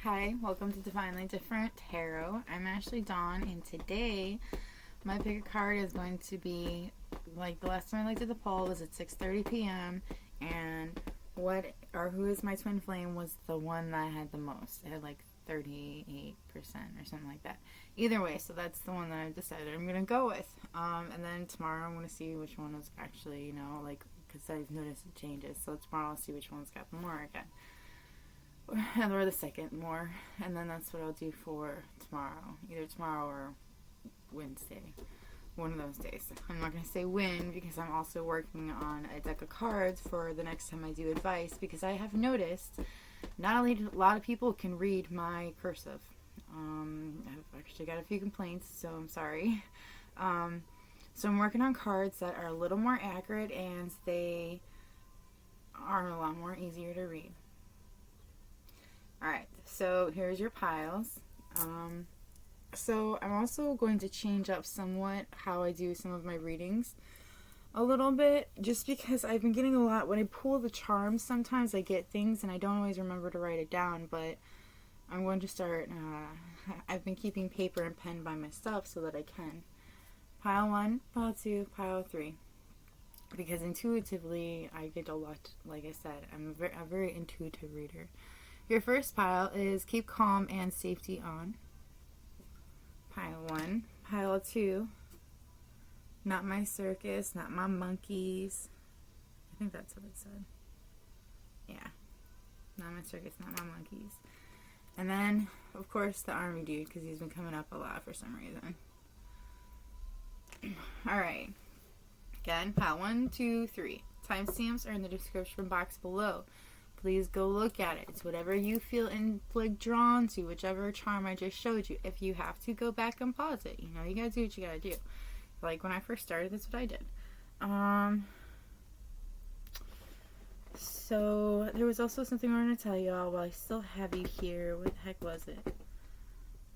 Hi, welcome to Divinely Different Tarot. I'm Ashley Dawn, and today my pick a card is going to be, like the last time I looked at the poll was at 6:30 p.m. and who is my twin flame was the one that I had the most. I had like 38% or something like that. Either way, so that's the one that I decided I'm going to go with. And then tomorrow I'm going to see which one is actually, because I've noticed it changes. So tomorrow I'll see which one's got the more again. Or the second more, and then that's what I'll do for tomorrow, either tomorrow or Wednesday, one of those days. I'm not going to say when because I'm also working on a deck of cards for the next time I do advice, because I have noticed not only a lot of people can read my cursive. I've actually got a few complaints, so I'm sorry. So I'm working on cards that are a little more accurate and they are a lot more easier to read. Alright, so here's your piles. So I'm also going to change up somewhat how I do some of my readings a little bit, just because I've been getting a lot. When I pull the charms, sometimes I get things and I don't always remember to write it down, but I'm going to start, I've been keeping paper and pen by my stuff so that I can. Pile 1, pile 2, pile 3. Because intuitively, I get a lot, like I said, I'm a very intuitive reader. Your first pile is keep calm and safety on. Pile 1. Pile 2. Not my circus, not my monkeys. I think that's what it said. Yeah. Not my circus, not my monkeys. And then, of course, the army dude, because he's been coming up a lot for some reason. Alright. Again, pile 1, 2, 3. Timestamps are in the description box below. Please go look at it. It's whatever you feel drawn to, whichever charm I just showed you. If you have to, go back and pause it. You gotta do what you gotta do. Like when I first started, that's what I did. So there was also something I want to tell y'all while I still have you here. What the heck was it?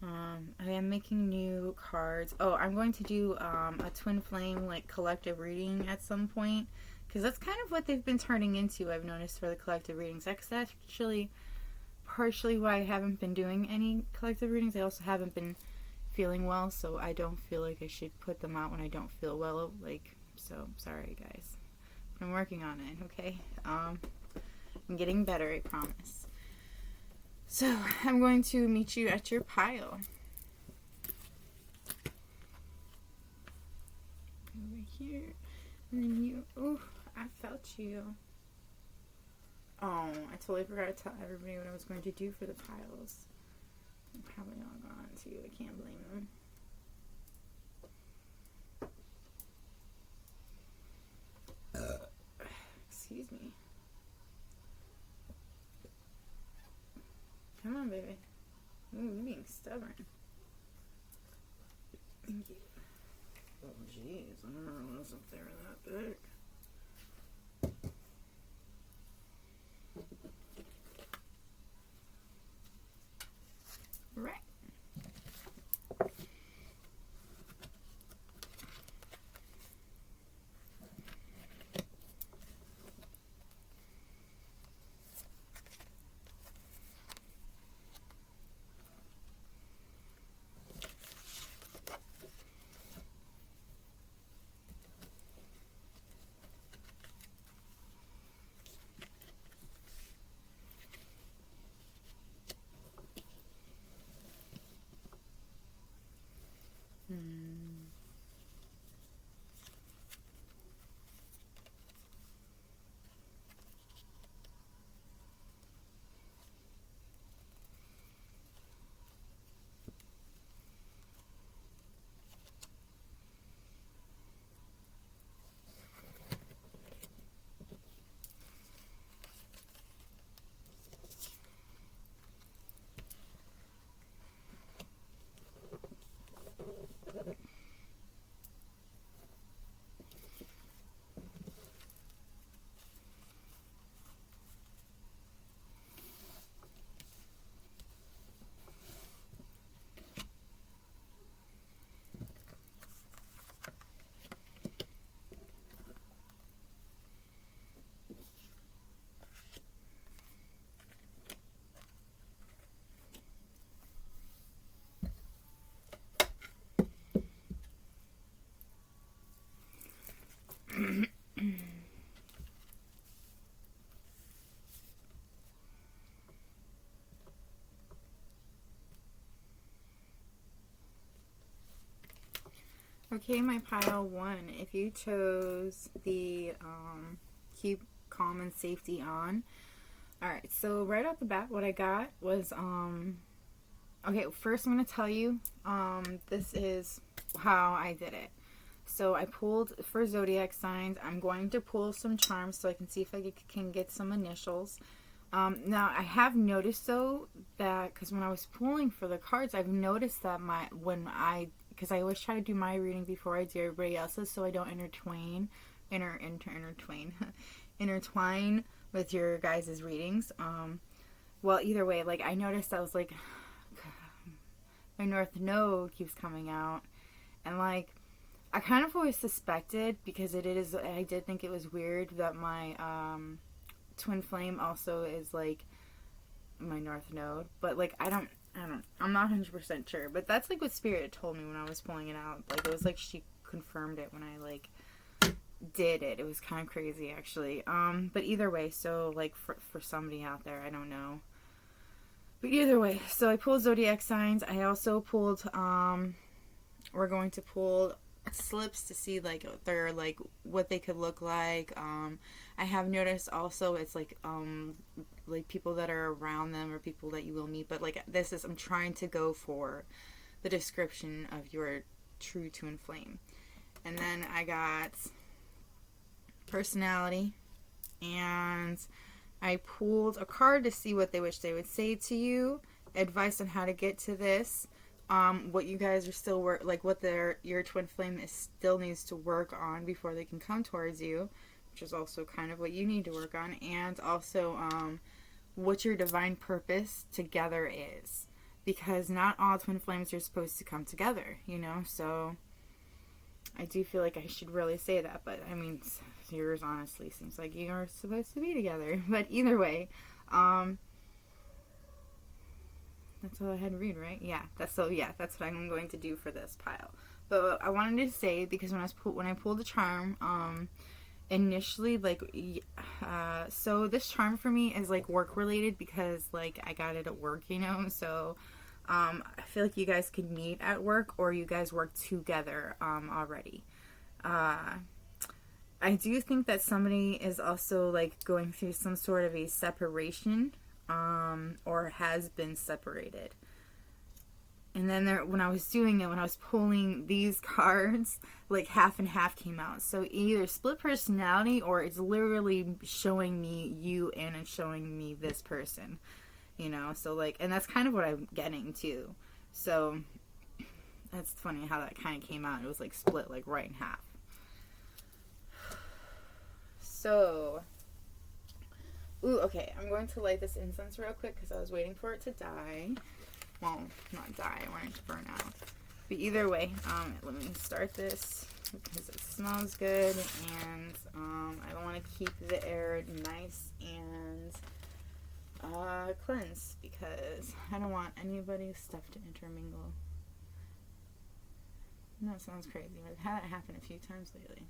I am making new cards. Oh, I'm going to do a twin flame collective reading at some point. Because that's kind of what they've been turning into, I've noticed, for the collective readings. That's actually partially why I haven't been doing any collective readings. I also haven't been feeling well, so I don't feel like I should put them out when I don't feel well. So, sorry, guys. I'm working on it, okay? I'm getting better, I promise. So, I'm going to meet you at your pile. Over here. And then you... Ooh. I felt you. Oh, I totally forgot to tell everybody what I was going to do for the piles. I'm probably all gone too. I can't blame them. Excuse me. Come on, baby. Ooh, you're being stubborn. Thank you. Oh, jeez. I don't know what's up there that big. Right. Okay, my pile 1. If you chose the keep calm and safety on. Alright, so right off the bat, what I got was, okay, first I'm going to tell you, this is how I did it. So I pulled for zodiac signs. I'm going to pull some charms so I can see if I can get some initials. Now I have noticed though that, because when I was pulling for the cards, I've noticed that because I always try to do my reading before I do everybody else's, so I don't intertwine with your guys' readings. Well, either way, like I noticed I was like, my North Node keeps coming out, and like I kind of always suspected, because I did think it was weird that my twin flame also is like my North Node, but like I'm not 100% sure, but that's like what Spirit told me when I was pulling it out. Like it was like she confirmed it when I like did it. It was kind of crazy actually. But either way, so like for somebody out there, I don't know. But either way, so I pulled zodiac signs. I also pulled we're going to pull slips to see like they're like what they could look like. I have noticed also it's like people that are around them or people that you will meet, but like I'm trying to go for the description of your true twin flame. And then I got personality, and I pulled a card to see what they wish they would say to you, advice on how to get to this, what you guys are still what your twin flame still needs to work on before they can come towards you, which is also kind of what you need to work on, and also what your divine purpose together is, because not all twin flames are supposed to come together, so I do feel like I should really say that, but I mean, yours honestly seems like you are supposed to be together. But either way, that's all I had to read, right? Yeah, that's what I'm going to do for this pile. But I wanted to say, because when I pulled the charm, initially, so this charm for me is like work related, because like I got it at work, so I feel like you guys could meet at work, or you guys work together already. I do think that somebody is also like going through some sort of a separation, or has been separated. And then when I was pulling these cards, like half and half came out. So either split personality, or it's literally showing me you and it's showing me this person. So like, and that's kind of what I'm getting too. So that's funny how that kind of came out. It was like split like right in half. So, okay, I'm going to light this incense real quick because I was waiting for it to die. Well, not die, I want it to burn out. But either way, let me start this because it smells good, and I want to keep the air nice and cleansed, because I don't want anybody's stuff to intermingle. No, it sounds crazy, but I've had it happen a few times lately.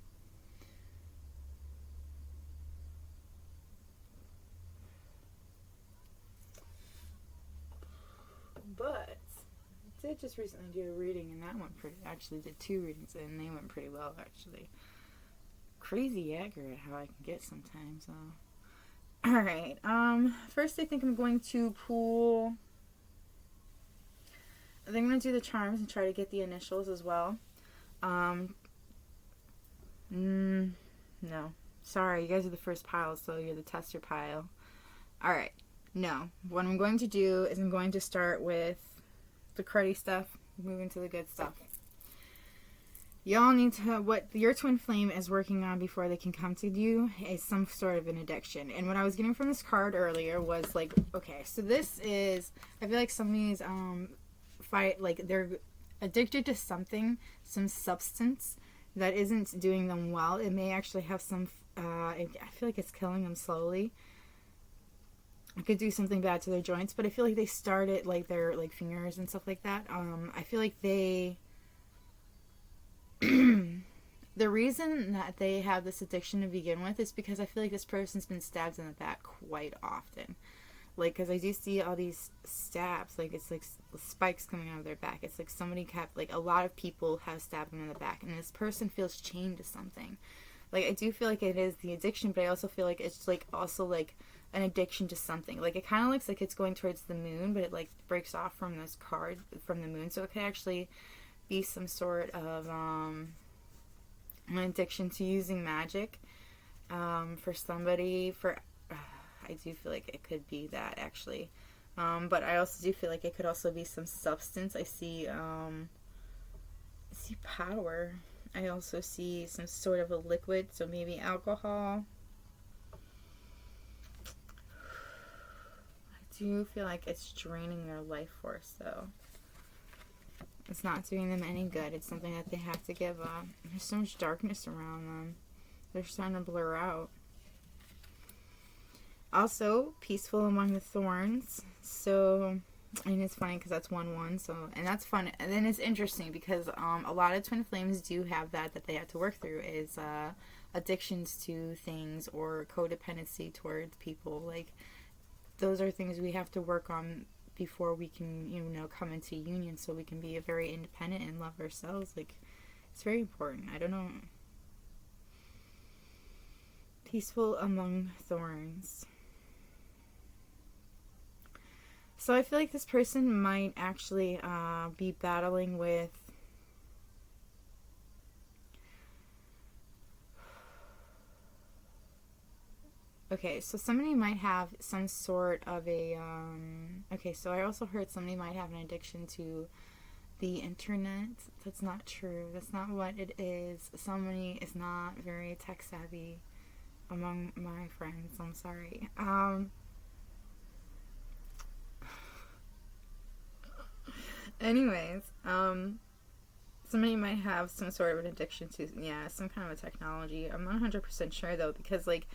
But I did just recently do a reading, and that went actually did 2 readings, and they went pretty well, actually. Crazy accurate how I can get sometimes. Alright, first I think I'm going to pull, I think I'm going to do the charms and try to get the initials as well. No. Sorry, you guys are the first pile, so you're the tester pile. Alright. No. What I'm going to do is I'm going to start with the cruddy stuff, moving to the good stuff. Y'all need to, what your twin flame is working on before they can come to you is some sort of an addiction. And what I was getting from this card earlier was like, okay, so this is, I feel like somebody's they're addicted to something, some substance that isn't doing them well. It may actually have some, I feel like it's killing them slowly. It could do something bad to their joints, but I feel like they start it like their like fingers and stuff like that. I feel like they the reason that they have this addiction to begin with is because I feel like this person's been stabbed in the back quite often. Like, because I do see all these stabs, like it's like spikes coming out of their back. It's like somebody kept, like, a lot of people have stabbed them in the back, and this person feels chained to something. Like, I do feel like it is the addiction, but I also feel like it's like also like an addiction to something. Like, it kind of looks like it's going towards the moon, but it like breaks off from this card from the moon, so it could actually be some sort of an addiction to using magic for somebody. For I do feel like it could be that, actually. But I also do feel like it could also be some substance. I see power. I also see some sort of a liquid, so maybe alcohol. I do feel like it's draining their life force, though. It's not doing them any good. It's something that they have to give up. There's so much darkness around them. They're starting to blur out. Also, peaceful among the thorns. So, and it's funny because that's 1-1. So, and that's fun. And then it's interesting because a lot of twin flames do have that they have to work through, is addictions to things or codependency towards people. Like, those are things we have to work on before we can, come into union, so we can be very independent and love ourselves. Like, it's very important. I don't know. Peaceful among thorns. So I feel like this person might actually be battling with okay, so somebody might have some sort of a okay, so I also heard somebody might have an addiction to the internet. That's not true. That's not what it is. Somebody is not very tech savvy among my friends. I'm sorry. Anyways, somebody might have some sort of an addiction to, some kind of a technology. I'm not 100% sure, though, because, like,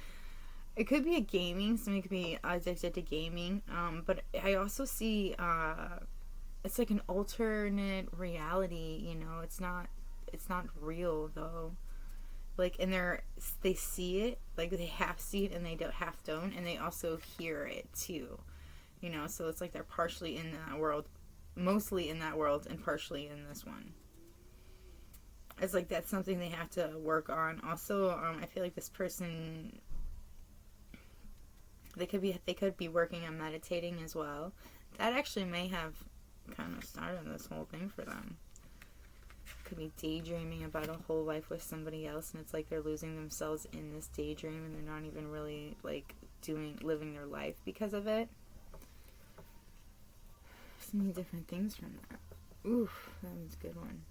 it could be a gaming. Somebody could be addicted to gaming. But I also see, it's like an alternate reality, It's not real, though. Like, and they see it, like, they half see it and they half don't, and they also hear it, too. So it's like they're partially in that world, mostly in that world, and partially in this one. It's like that's something they have to work on. Also, I feel like this person, they could be working on meditating as well. That actually may have kind of started this whole thing for them. Could be daydreaming about a whole life with somebody else, and it's like they're losing themselves in this daydream, and they're not even really like living their life because of it. So many different things from that. Oof, that was a good one.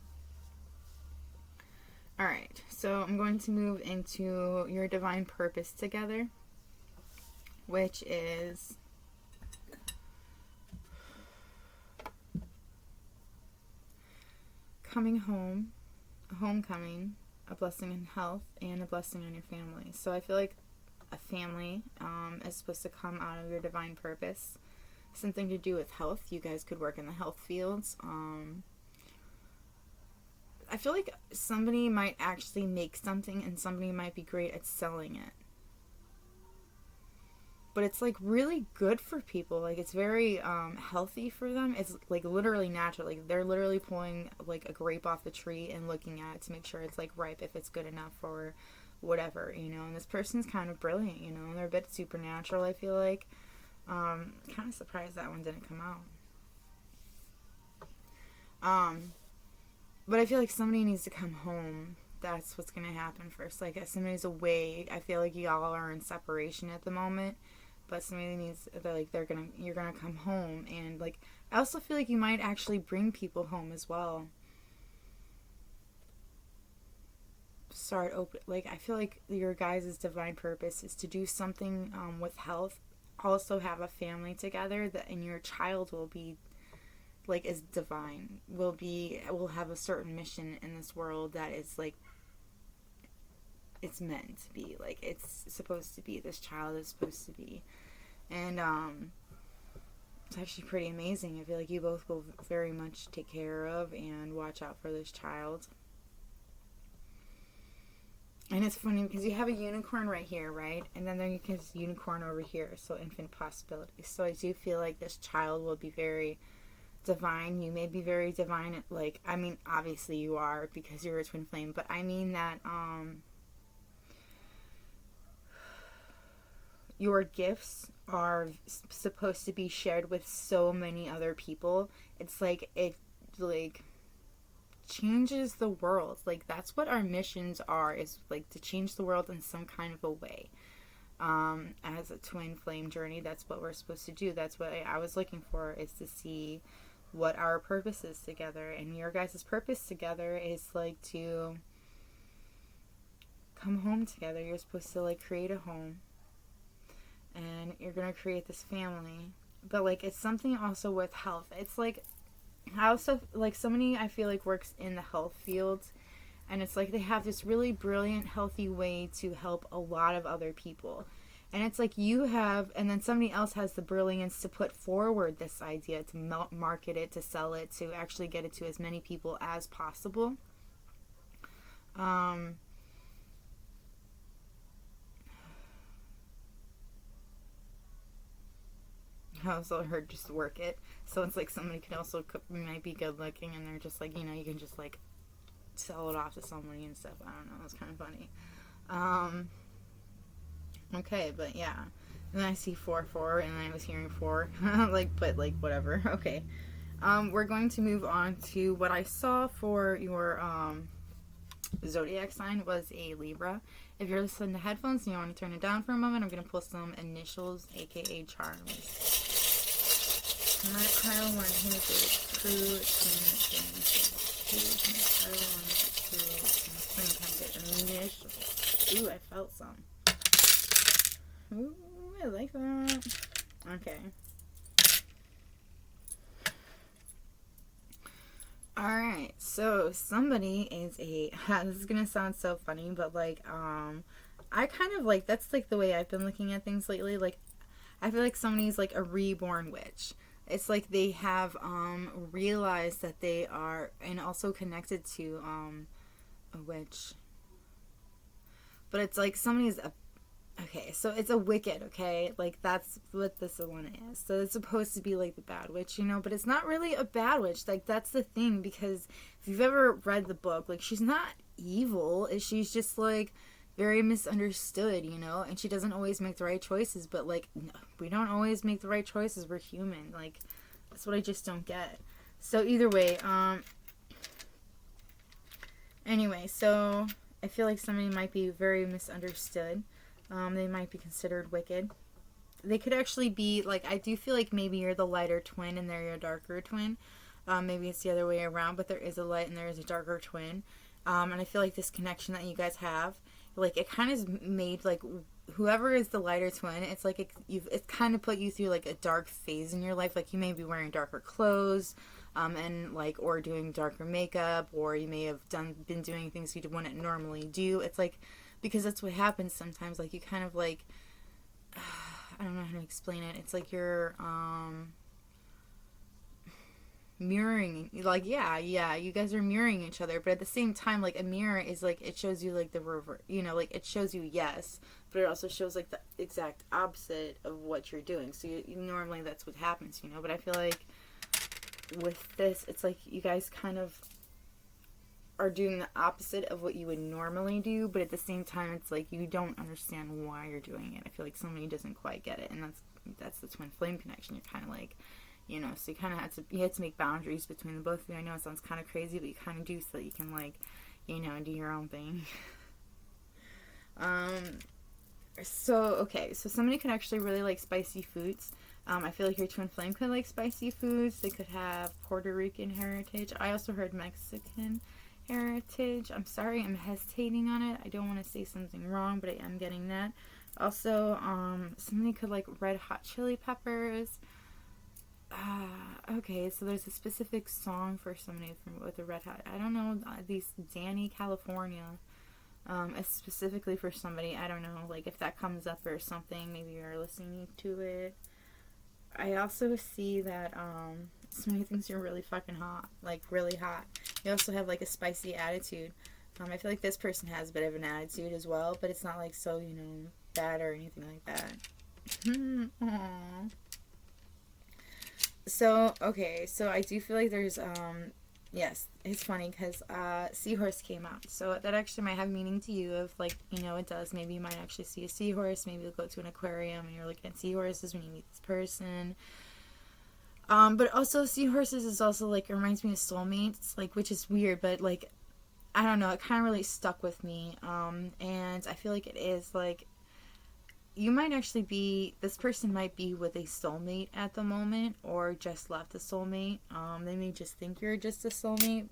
Alright, so I'm going to move into your divine purpose together, which is coming home, a homecoming, a blessing in health, and a blessing on your family. So I feel like a family is supposed to come out of your divine purpose. Something to do with health. You guys could work in the health fields. I feel like somebody might actually make something, and somebody might be great at selling it. But it's like really good for people. Like, it's very healthy for them. It's like literally natural. Like, they're literally pulling like a grape off the tree and looking at it to make sure it's like ripe, if it's good enough for whatever, And this person's kind of brilliant, They're a bit supernatural, I feel like. Kind of surprised that one didn't come out. But I feel like somebody needs to come home. That's what's gonna happen first. Like, if somebody's away, I feel like y'all are in separation at the moment. But somebody needs, you're gonna come home, and like, I also feel like you might actually bring people home as well. Start open. Like, I feel like your guys' divine purpose is to do something with health. Also have a family together, and your child will be like is divine, will have a certain mission in this world that is like it's meant to be, like it's supposed to be, this child is supposed to be. And it's actually pretty amazing. I feel like you both will very much take care of and watch out for this child. And it's funny because you have a unicorn right here, right? And then there you can see unicorn over here. So infinite possibilities. So I do feel like this child will be very divine. You may be very divine. Like, I mean, obviously you are because you're a twin flame. But I mean that your gifts are supposed to be shared with so many other people. It's like, it, like, changes the world. Like, that's what our missions are, is like to change the world in some kind of a way. As a twin flame journey, that's what we're supposed to do. That's what I was looking for, is to see what our purpose is together. And your guys' purpose together is like to come home together. You're supposed to like create a home, and you're gonna create this family. But like, it's something also with health. It's like, I also, like, somebody I feel like works in the health field, and it's like they have this really brilliant, healthy way to help a lot of other people. And it's like you have, and then somebody else has the brilliance to put forward this idea, to market it, to sell it, to actually get it to as many people as possible. I also heard just work it. So it's like somebody could also might be good looking, and they're just like, you know, you can just like sell it off to somebody and stuff. I don't know. It's kind of funny. Okay, but yeah. And then I see 4-4, and I was hearing 4. Like, but like, whatever. Okay. We're going to move on to what I saw for your zodiac sign was a Libra. If you're listening to headphones and you want to turn it down for a moment, I'm going to pull some initials, aka charms. My pile 1, who's a true twin flame? Who's my pile 1 true twin flame? Can I get initials? Ooh, I felt some. Ooh, I like that. Okay. Alright, so somebody is a, this is gonna sound so funny, but like, I kind of like, that's like the way I've been looking at things lately. Like, I feel like somebody's like a reborn witch. It's like they have realized that they are, and also connected to a witch. But it's like somebody's a, okay, so it's a wicked, okay? Like, that's what this one is. So it's supposed to be like the bad witch, you know? But it's not really a bad witch. Like, that's the thing, because if you've ever read the book, like, she's not evil. She's just like very misunderstood, you know? And she doesn't always make the right choices, but like, no, we don't always make the right choices. We're human. Like, that's what I just don't get. So either way, anyway, so I feel like somebody might be very misunderstood. They might be considered wicked. They could actually be, like, I do feel like maybe you're the lighter twin and they're your darker twin. Maybe it's the other way around, but there is a light and there is a darker twin. And I feel like this connection that you guys have, like, it kind of made, like, whoever is the lighter twin, it's like it's kind of put you through, like, a dark phase in your life. Like, you may be wearing darker clothes, and, like, or doing darker makeup, or you may have been doing things you wouldn't normally do. It's like, because that's what happens sometimes. Like, you kind of, like, I don't know how to explain it. It's like you're, mirroring, like, yeah, you guys are mirroring each other, but at the same time, like, a mirror is, like, it shows you, like, the reverse, you know, like, it shows you yes, but it also shows, like, the exact opposite of what you're doing. So you normally that's what happens, you know, but I feel like with this, it's like you guys kind of are doing the opposite of what you would normally do, but at the same time, it's like you don't understand why you're doing it. I feel like somebody doesn't quite get it, and that's the twin flame connection. You're kind of like, you know, so you kind of had to make boundaries between the both of you. I know it sounds kind of crazy, but you kind of do, so that you can, like, you know, do your own thing. So, okay, so somebody could actually really like spicy foods. I feel like your twin flame could like spicy foods. They could have Puerto Rican heritage. I also heard Mexican heritage. I'm sorry, I'm hesitating on it. I don't want to say something wrong, but I am getting that. Also, somebody could like red hot chili peppers. Okay, so there's a specific song for somebody with a red hot. I don't know, these Danny California. It's specifically for somebody. I don't know, like if that comes up or something. Maybe you're listening to it. I also see that somebody thinks you're really fucking hot, like really hot. You also have like a spicy attitude. I feel like this person has a bit of an attitude as well, but it's not like so, bad or anything like that. Aww. So, okay, so I do feel like there's, yes, it's funny because seahorse came out. So that actually might have meaning to you if, like, it does. Maybe you might actually see a seahorse. Maybe you'll go to an aquarium and you're looking at seahorses when you meet this person. But also seahorses is also, like, it reminds me of soulmates, like, which is weird, but, like, I don't know, it kind of really stuck with me. And I feel like it is, like, you might actually be, this person might be with a soulmate at the moment or just left a soulmate. They may just think you're just a soulmate.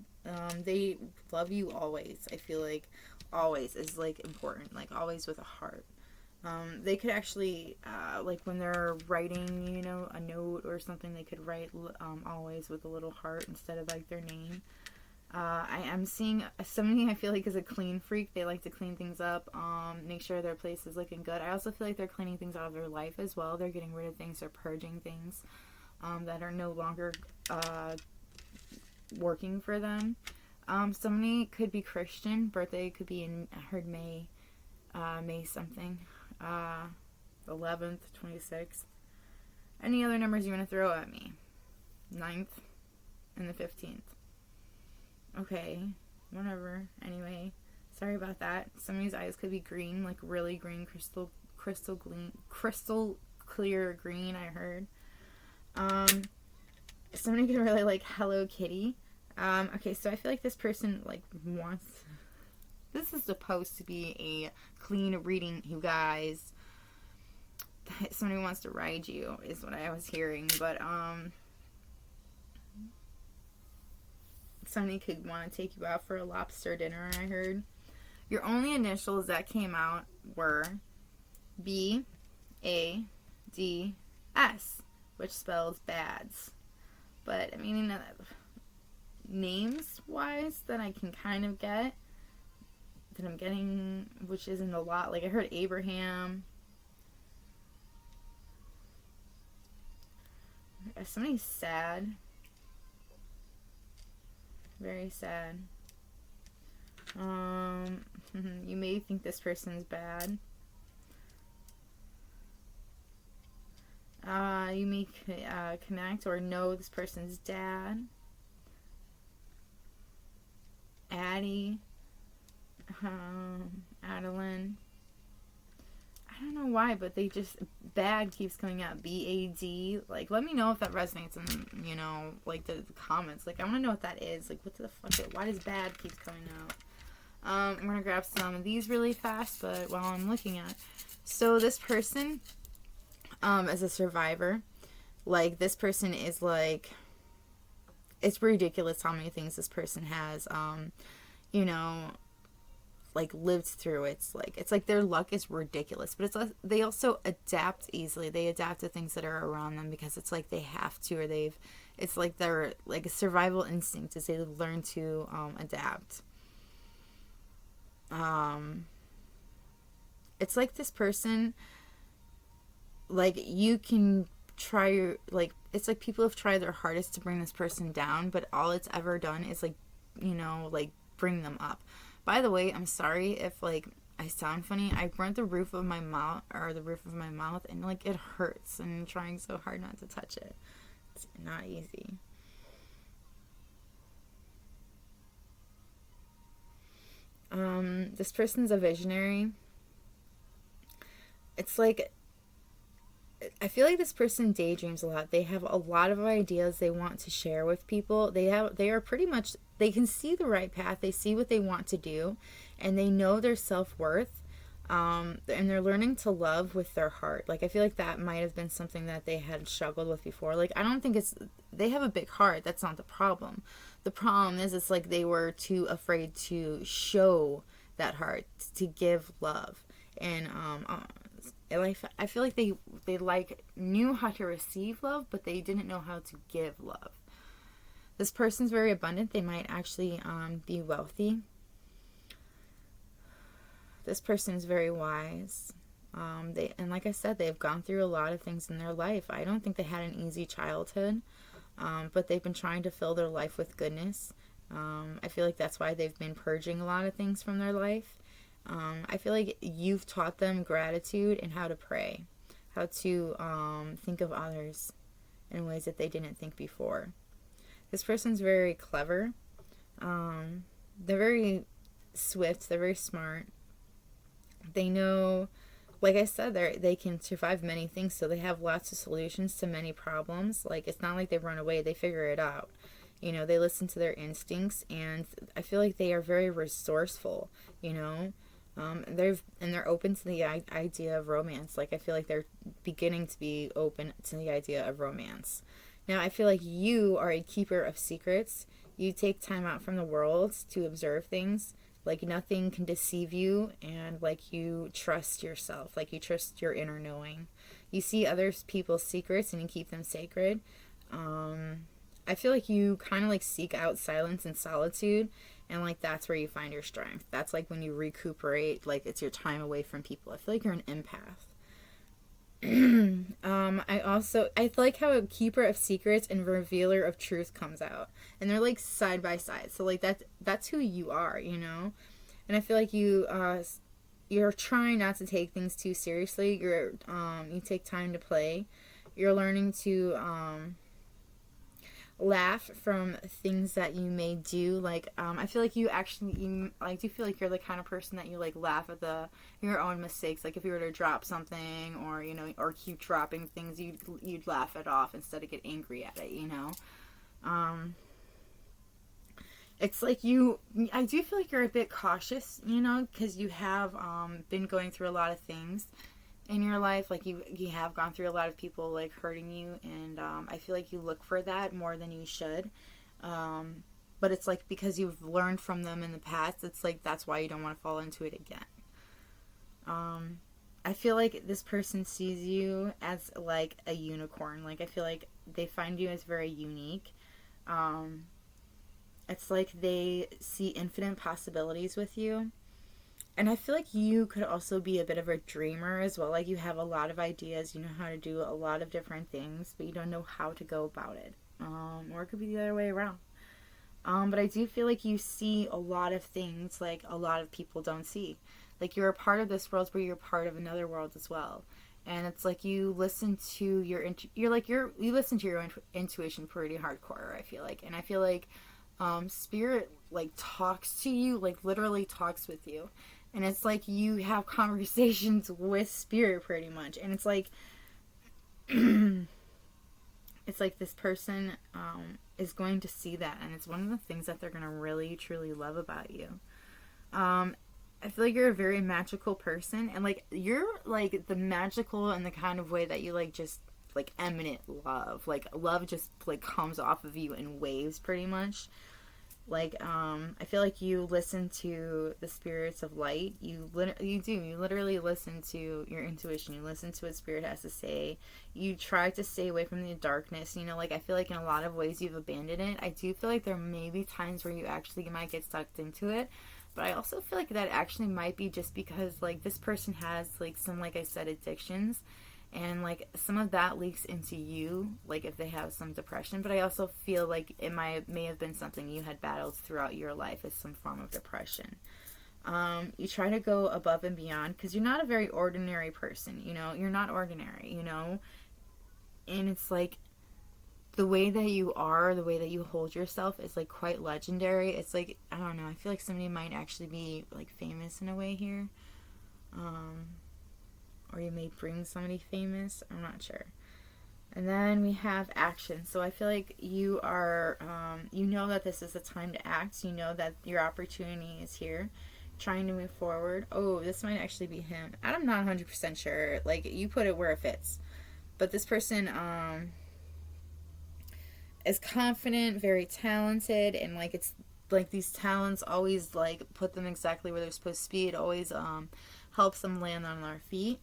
They love you always. I feel like always is, like, important, like, always with a heart. They could actually, like, when they're writing, a note or something, they could write always with a little heart instead of, like, their name. I am seeing somebody I feel like is a clean freak. They like to clean things up, make sure their place is looking good. I also feel like they're cleaning things out of their life as well. They're getting rid of things, they're purging things that are no longer working for them. Somebody could be Christian. Birthday could be in, I heard May something. 11th, 26th. Any other numbers you want to throw at me? 9th and the 15th. Okay, whatever. Anyway, sorry about that. Somebody's eyes could be green, like really green, crystal clear green, I heard. Somebody could really like Hello Kitty. Okay, so I feel like this person like wants, this is supposed to be a clean reading, you guys. Somebody wants to ride you is what I was hearing, but somebody could want to take you out for a lobster dinner, I heard. Your only initials that came out were BADS, which spells bads. But I mean, names wise that I can kind of get, that I'm getting, which isn't a lot. Like I heard Abraham. Somebody's sad. Very sad. You may think this person's bad. You may connect or know this person's dad. Addie. Adeline. I don't know why, but they just, bad keeps coming out. BAD. Like, let me know if that resonates in, like, the comments. Like, I want to know what that is. Like, what the fuck? Why does bad keep coming out? I'm going to grab some of these really fast, but while I'm looking at. So, this person, as a survivor, like, this person is, like, it's ridiculous how many things this person has, like lived through. It's like their luck is ridiculous, but it's like they also adapt easily. They adapt to things that are around them because it's like they have to, or it's like their like a survival instinct is they've learned to adapt. It's like this person, like you can try your, like it's like people have tried their hardest to bring this person down, but all it's ever done is like like bring them up. By the way, I'm sorry if, like, I sound funny. I burnt the roof of my mouth, and, like, it hurts. And I'm trying so hard not to touch it. It's not easy. This person's a visionary. It's like, I feel like this person daydreams a lot. They have a lot of ideas they want to share with people. They are pretty much, they can see the right path. They see what they want to do, and they know their self-worth. And they're learning to love with their heart. Like, I feel like that might have been something that they had struggled with before. Like, I don't think they have a big heart. That's not the problem. The problem is it's like they were too afraid to show that heart, to give love. And, I feel like they like knew how to receive love, but they didn't know how to give love. This person's very abundant. They might actually be wealthy. This person's very wise. And like I said, they've gone through a lot of things in their life. I don't think they had an easy childhood, but they've been trying to fill their life with goodness. I feel like that's why they've been purging a lot of things from their life. I feel like you've taught them gratitude and how to pray, how to think of others in ways that they didn't think before. This person's very clever. They're very swift. They're very smart. They know, like I said, they can survive many things, so they have lots of solutions to many problems. Like, it's not like they run away. They figure it out. You know, they listen to their instincts, and I feel like they are very resourceful, you know. They're open to the idea of romance. Like, I feel like they're beginning to be open to the idea of romance. Now, I feel like you are a keeper of secrets. You take time out from the world to observe things. Like, nothing can deceive you, and, like, you trust yourself. Like, you trust your inner knowing. You see other people's secrets, and you keep them sacred. I feel like you kind of, like, seek out silence and solitude, and, like, that's where you find your strength. That's, like, when you recuperate, like, it's your time away from people. I feel like you're an empath. I like how a keeper of secrets and revealer of truth comes out, and they're like side by side. So like that's who you are, you know. And I feel like you're trying not to take things too seriously. You take time to play. You're learning to laugh from things that you may do. Like I feel like I do feel like you're the kind of person that you like laugh at your own mistakes. Like if you were to drop something, or you know, or keep dropping things, you'd laugh it off instead of get angry at it, you know. It's like I do feel like you're a bit cautious, you know, because you have been going through a lot of things in your life. Like you have gone through a lot of people like hurting you, and I feel like you look for that more than you should, but it's like because you've learned from them in the past, it's like that's why you don't want to fall into it again. I feel like this person sees you as like a unicorn. Like I feel like they find you as very unique. It's like they see infinite possibilities with you. And I feel like you could also be a bit of a dreamer as well. Like you have a lot of ideas, you know how to do a lot of different things, but you don't know how to go about it. Or it could be the other way around. But I do feel like you see a lot of things like a lot of people don't see. Like you're a part of this world, but you're part of another world as well. And it's like you listen to you listen to your intuition pretty hardcore, I feel like. And I feel like spirit like talks to you, like literally talks with you. And it's like you have conversations with spirit pretty much. And it's like it's like this person is going to see that, and it's one of the things that they're going to really truly love about you. I feel like you're a very magical person, and like you're like the magical in the kind of way that you like just like eminent love. Like love just like comes off of you in waves pretty much. Like I feel like you listen to the spirits of light. You literally listen to your intuition. You listen to what spirit has to say. You try to stay away from the darkness, you know. Like I feel like in a lot of ways you've abandoned it. I do feel like there may be times where you actually might get sucked into it, but I also feel like that actually might be just because like this person has like some, like I said, addictions. And, like, some of that leaks into you, like, if they have some depression. But I also feel like it may have been something you had battled throughout your life as some form of depression. You try to go above and beyond because you're not a very ordinary person, you know? You're not ordinary, you know? And it's, like, the way that you are, the way that you hold yourself is, like, quite legendary. It's, like, I don't know. I feel like somebody might actually be, like, famous in a way here. Or you may bring somebody famous. I'm not sure. And then we have action. So I feel like you are, you know that this is the time to act. You know that your opportunity is here. Trying to move forward. Oh, this might actually be him. I'm not 100% sure. Like, you put it where it fits. But this person is confident, very talented, and, like, it's, like, these talents always, like, put them exactly where they're supposed to be. It always helps them land on their feet.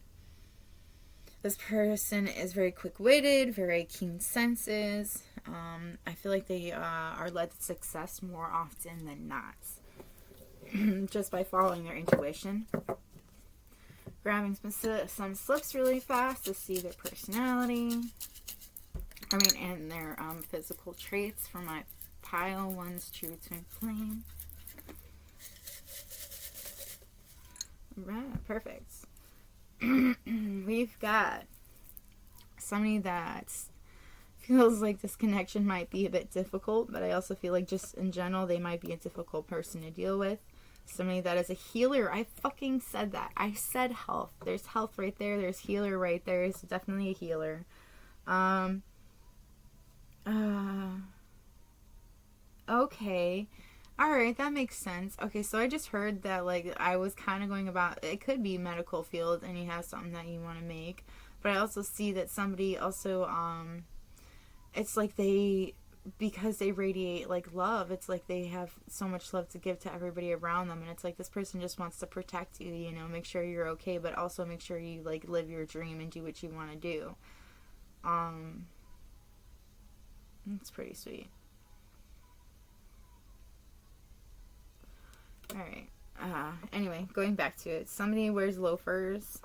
This person is very quick-witted, very keen senses. I feel like they are led to success more often than not. Just by following their intuition. Grabbing some slips really fast to see their personality. And their physical traits for my pile one's true twin flame. Right, perfect. We've got somebody that feels like this connection might be a bit difficult, but I also feel like just in general they might be a difficult person to deal with. Somebody that is a healer. I fucking said that. I said health. There's health right there. There's healer right there. It's definitely a healer. Okay. Alright, that makes sense. Okay, so I just heard that, like, I was kind of going about, it could be medical field and you have something that you want to make. But I also see that somebody also, it's like because they radiate like love, it's like they have so much love to give to everybody around them, and it's like this person just wants to protect you, you know, make sure you're okay, but also make sure you like live your dream and do what you want to do. It's pretty sweet. Alright, anyway, going back to it, somebody wears loafers,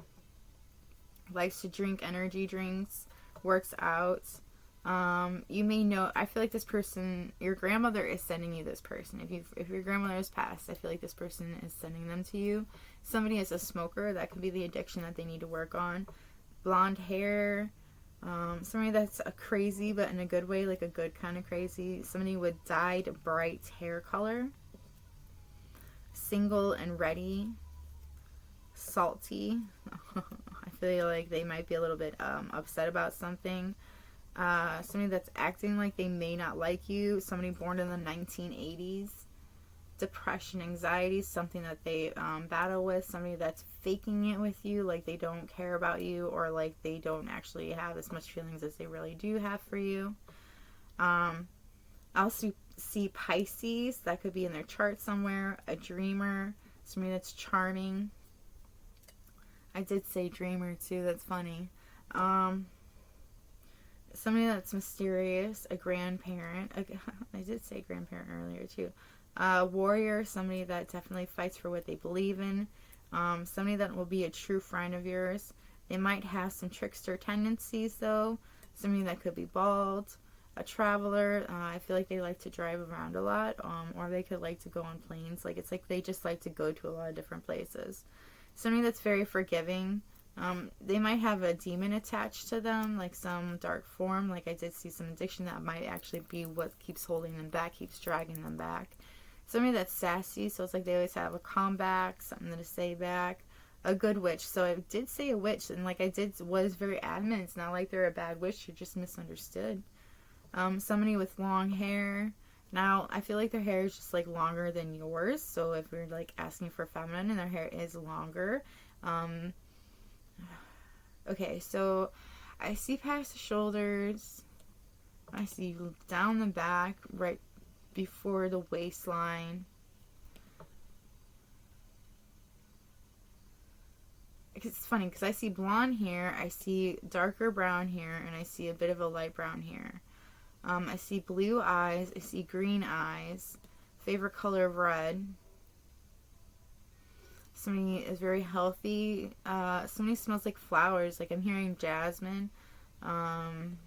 likes to drink energy drinks, works out. You may know, I feel like this person, your grandmother is sending you this person. If your grandmother has passed, I feel like this person is sending them to you. Somebody is a smoker. That could be the addiction that they need to work on. Blonde hair. Somebody that's a crazy, but in a good way, like a good kind of crazy. Somebody with dyed bright hair color. Single and ready. Salty. I feel like they might be a little bit upset about something. Somebody that's acting like they may not like you. Somebody born in the 1980s. Depression, anxiety, something that they battle with. Somebody that's faking it with you, like they don't care about you, or like they don't actually have as much feelings as they really do have for you. I also see Pisces. That could be in their chart somewhere. A dreamer. Somebody that's charming. I did say dreamer too. That's funny. Somebody that's mysterious, a grandparent. I did say grandparent earlier too. Warrior, somebody that definitely fights for what they believe in. Somebody that will be a true friend of yours. They might have some trickster tendencies though. Somebody that could be bald. A traveler. I feel like they like to drive around a lot. Or they could like to go on planes. Like it's like they just like to go to a lot of different places. Somebody that's very forgiving. They might have a demon attached to them, like some dark form. Like I did see some addiction that might actually be what keeps holding them back, keeps dragging them back. Somebody that's sassy, so it's like they always have a comeback, something to say back. A good witch. So I did say a witch, and like I was very adamant. It's not like they're a bad witch, you're just misunderstood. Somebody with long hair. Now, I feel like their hair is just like longer than yours, so if you're like asking for feminine and their hair is longer, okay, so I see past the shoulders. I see down the back, right before the waistline. It's funny because I see blonde hair, I see darker brown hair, and I see a bit of a light brown hair. I see blue eyes, I see green eyes, favorite color of red. Somebody is very healthy. Somebody smells like flowers. Like I'm hearing jasmine,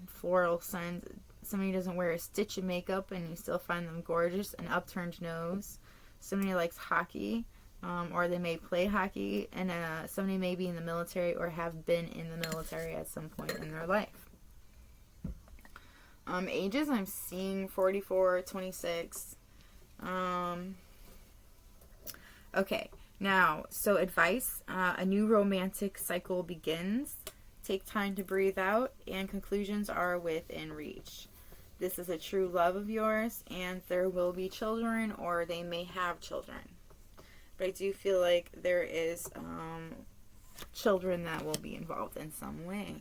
floral scents. Somebody doesn't wear a stitch of makeup and you still find them gorgeous. An upturned nose. Somebody likes hockey, or they may play hockey. And somebody may be in the military or have been in the military at some point in their life. Ages, I'm seeing 44, 26. Okay. Now, so advice, a new romantic cycle begins. Take time to breathe out, and conclusions are within reach. This is a true love of yours, and there will be children, or they may have children. But I do feel like there is children that will be involved in some way.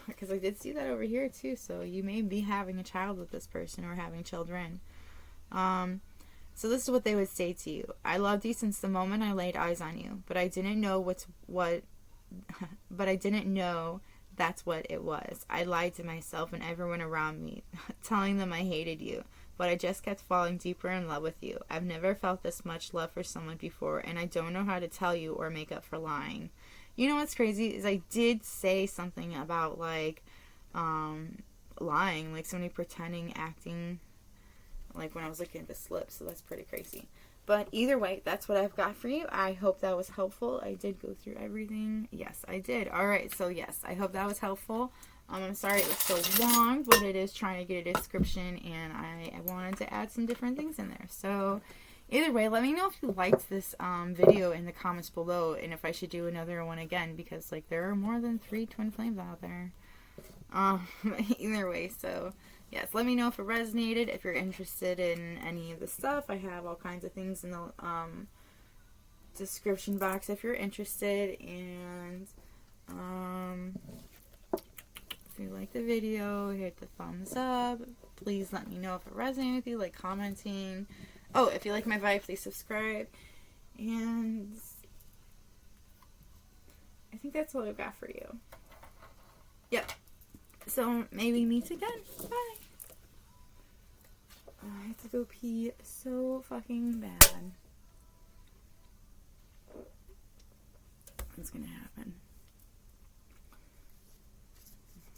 Because I did see that over here, too, so you may be having a child with this person, or having children. So this is what they would say to you. I loved you since the moment I laid eyes on you, but I didn't know but I didn't know that's what it was. I lied to myself and everyone around me, telling them I hated you, but I just kept falling deeper in love with you. I've never felt this much love for someone before, and I don't know how to tell you or make up for lying. You know what's crazy is I did say something about like lying, like somebody pretending, acting like when I was looking at the slip, so that's pretty crazy. But either way, that's what I've got for you. I hope that was helpful. I did go through everything. Yes, I did. All right, so yes, I hope that was helpful. I'm sorry it was so long, but it is trying to get a description, and I wanted to add some different things in there. So either way, let me know if you liked this video in the comments below, and if I should do another one again, because like there are more than 3 twin flames out there. Either way, so yes, let me know if it resonated, if you're interested in any of the stuff. I have all kinds of things in the description box if you're interested, and if you like the video, hit the thumbs up. Please let me know if it resonated with you, like commenting. Oh, if you like my vibe, please subscribe. And I think that's all I've got for you. Yep. So maybe meet again. Bye. I have to go pee so fucking bad. What's gonna happen?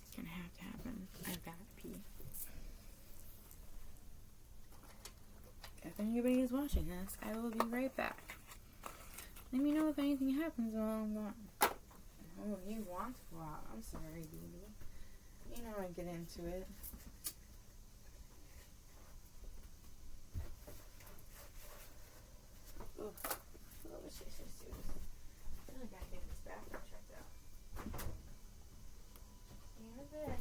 It's gonna have to happen. I've got to pee. If anybody is watching this, I will be right back. Let me know if anything happens while I'm gone. Oh, you want to go out? I'm sorry, baby. You know I get into it. Ugh. Let's just do this. I feel like I gotta get this bathroom checked out. You're there.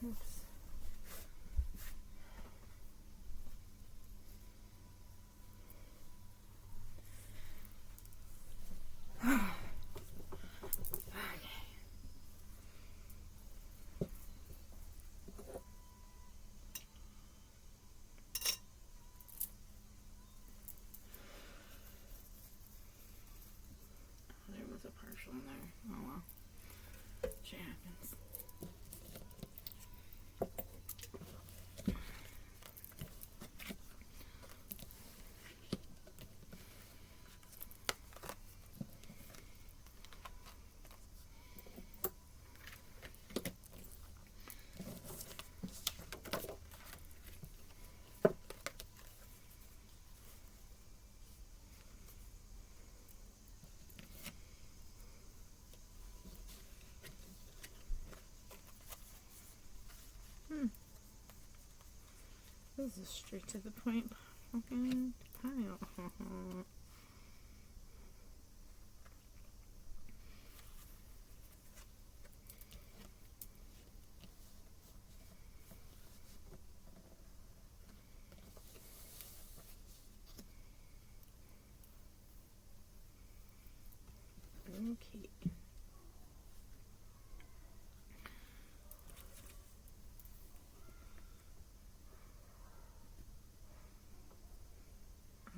Oops. There was a partial in there. Oh well. Shit happens. This is straight to the point. Fucking pile. Okay.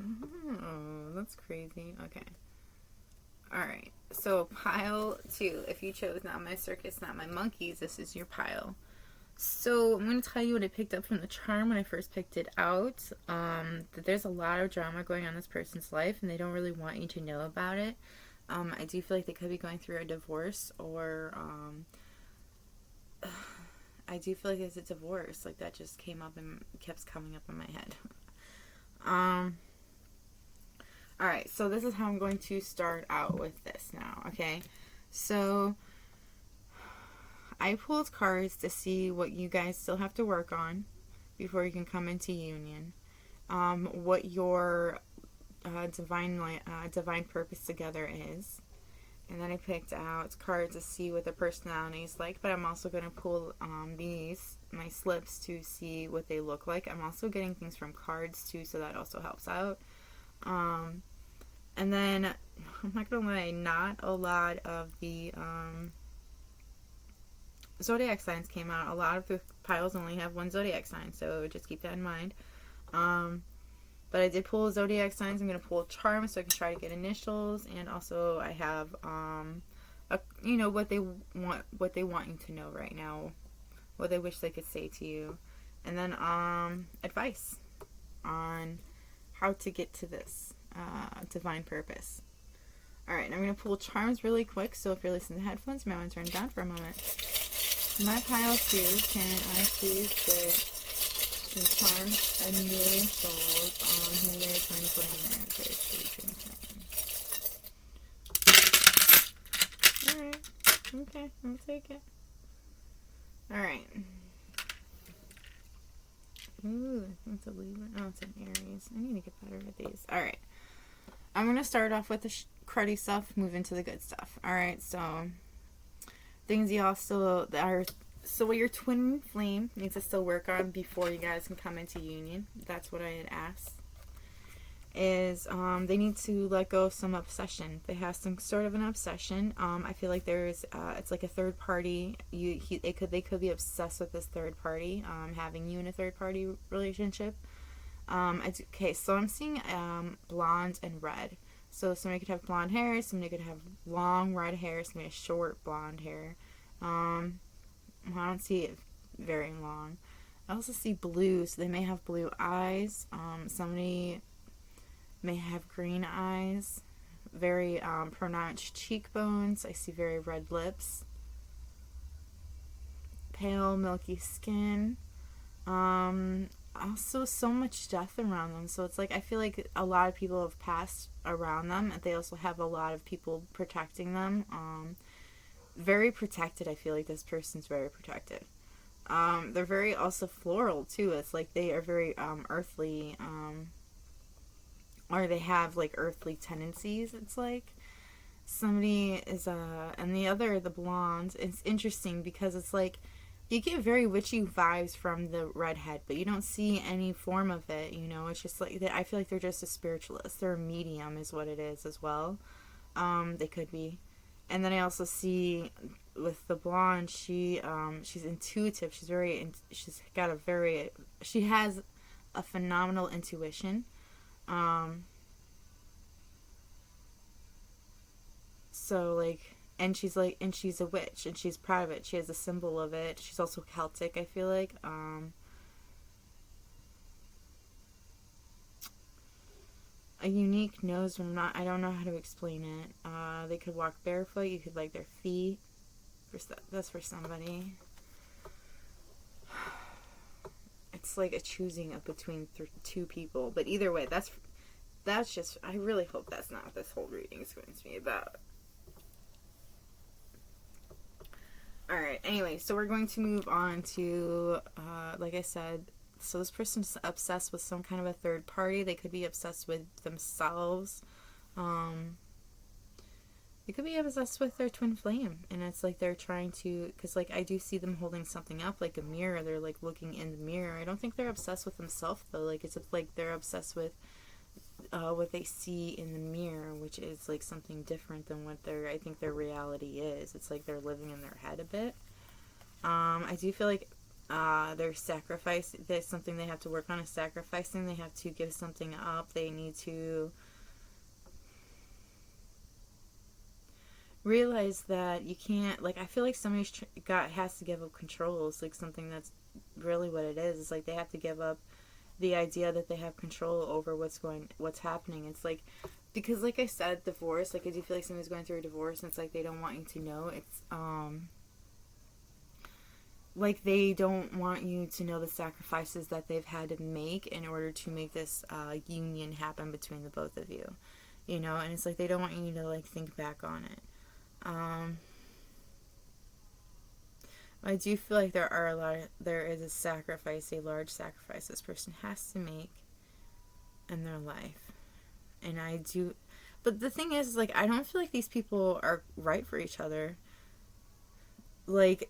Oh, that's crazy. Okay. Alright. So, pile 2. If you chose Not My Circus, Not My Monkeys, this is your pile. So, I'm going to tell you what I picked up from the charm when I first picked it out. That there's a lot of drama going on in this person's life, and they don't really want you to know about it. I do feel like they could be going through a divorce, or I do feel like there's a divorce. Like, that just came up and keeps coming up in my head. Alright, so this is how I'm going to start out with this now, okay? So, I pulled cards to see what you guys still have to work on before you can come into union. What your divine purpose together is. And then I picked out cards to see what the personality is like, but I'm also going to pull my slips to see what they look like. I'm also getting things from cards too, so that also helps out. And then, I'm not going to lie, not a lot of the zodiac signs came out. A lot of the piles only have one zodiac sign, so just keep that in mind. But I did pull zodiac signs. I'm going to pull charms so I can try to get initials, and also I have what they want you to know right now, what they wish they could say to you, and then advice on how to get to this divine purpose. Alright, I'm going to pull charms really quick, so if you're listening to headphones, you might want to turn it down for a moment. My pile 2, can I please get some charms and initials on who their TwinFlame is? Alright, okay, I'll take it. Alright. Ooh, that's a Libra. Oh, it's an Aries. I need to get better at these. Alright. I'm going to start off with the cruddy stuff, move into the good stuff. Alright, so things y'all still are. So what your twin flame needs to still work on before you guys can come into union, that's what I had asked, is they need to let go of some obsession. They have some sort of an obsession. I feel like there's it's like a third party. They could be obsessed with this third party, having you in a third party relationship. Okay, so I'm seeing blonde and red. So somebody could have blonde hair, somebody could have long red hair, somebody has short blonde hair. I don't see it very long. I also see blue, so they may have blue eyes. Somebody may have green eyes, very pronounced cheekbones. I see very red lips, pale milky skin. Also so much death around them, so it's like I feel like a lot of people have passed around them, and they also have a lot of people protecting them. Very protected. I feel like this person's very protected. They're very also floral too. It's like they are very earthly, or they have like earthly tendencies. It's like somebody is and the blonde. It's interesting because it's like you get very witchy vibes from the redhead, but you don't see any form of it, you know. It's just like, I feel like they're just a spiritualist. They're a medium is what it is as well. They could be. And then I also see with the blonde, she's intuitive. She has a phenomenal intuition. So like, and she's a witch, and she's proud of it. She has a symbol of it. She's also Celtic, I feel like. A unique nose, but I don't know how to explain it. They could walk barefoot. You could like their feet. That's for somebody. It's like a choosing of between two people. But either way, that's just, I really hope that's not what this whole reading is going to be about. Alright, anyway, so we're going to move on to, like I said, so this person's obsessed with some kind of a third party. They could be obsessed with themselves. They could be obsessed with their twin flame. And it's like they're trying to, because like I do see them holding something up, like a mirror. They're like looking in the mirror. I don't think they're obsessed with themselves though. Like it's like they're obsessed with what they see in the mirror, which is like something different than what I think their reality is. It's like they're living in their head a bit. I do feel like their sacrifice, there's something they have to work on, is sacrificing. They have to give something up. They need to realize that you can't, like, I feel like somebody's has to give up control. It's like something that's really what it is. It's like they have to give up the idea that they have control over what's happening. It's like, because like I said, divorce, like I do feel like somebody's going through a divorce and it's like they don't want you to know. It's like they don't want you to know the sacrifices that they've had to make in order to make this union happen between the both of you, you know. And it's like they don't want you to like think back on it. I do feel like there is a sacrifice, a large sacrifice this person has to make in their life. And I do, but the thing is, like, I don't feel like these people are right for each other. Like,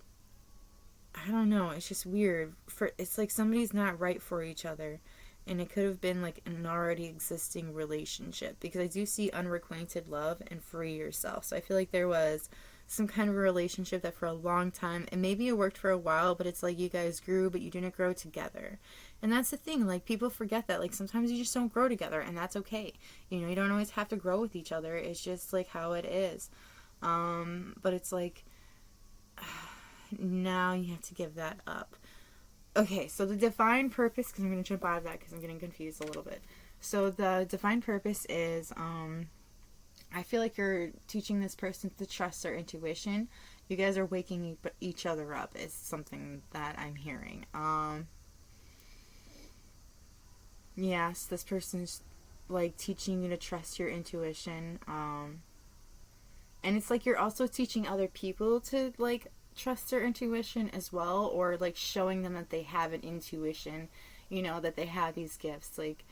I don't know, it's just weird. It's like somebody's not right for each other. And it could have been like an already existing relationship, because I do see unrequited love and free yourself. So I feel like there was some kind of a relationship that for a long time, and maybe it worked for a while, but it's like you guys grew, but you didn't grow together. And that's the thing, like, people forget that, like, sometimes you just don't grow together, and that's okay. You know, you don't always have to grow with each other. It's just like how it is. But it's like, now you have to give that up. Okay, so the divine purpose, because I'm going to jump out of that because I'm getting confused a little bit. So the divine purpose is, I feel like you're teaching this person to trust their intuition. You guys are waking each other up is something that I'm hearing. Yes, this person's like teaching you to trust your intuition. And it's like you're also teaching other people to like trust their intuition as well, or like showing them that they have an intuition, you know, that they have these gifts. Like,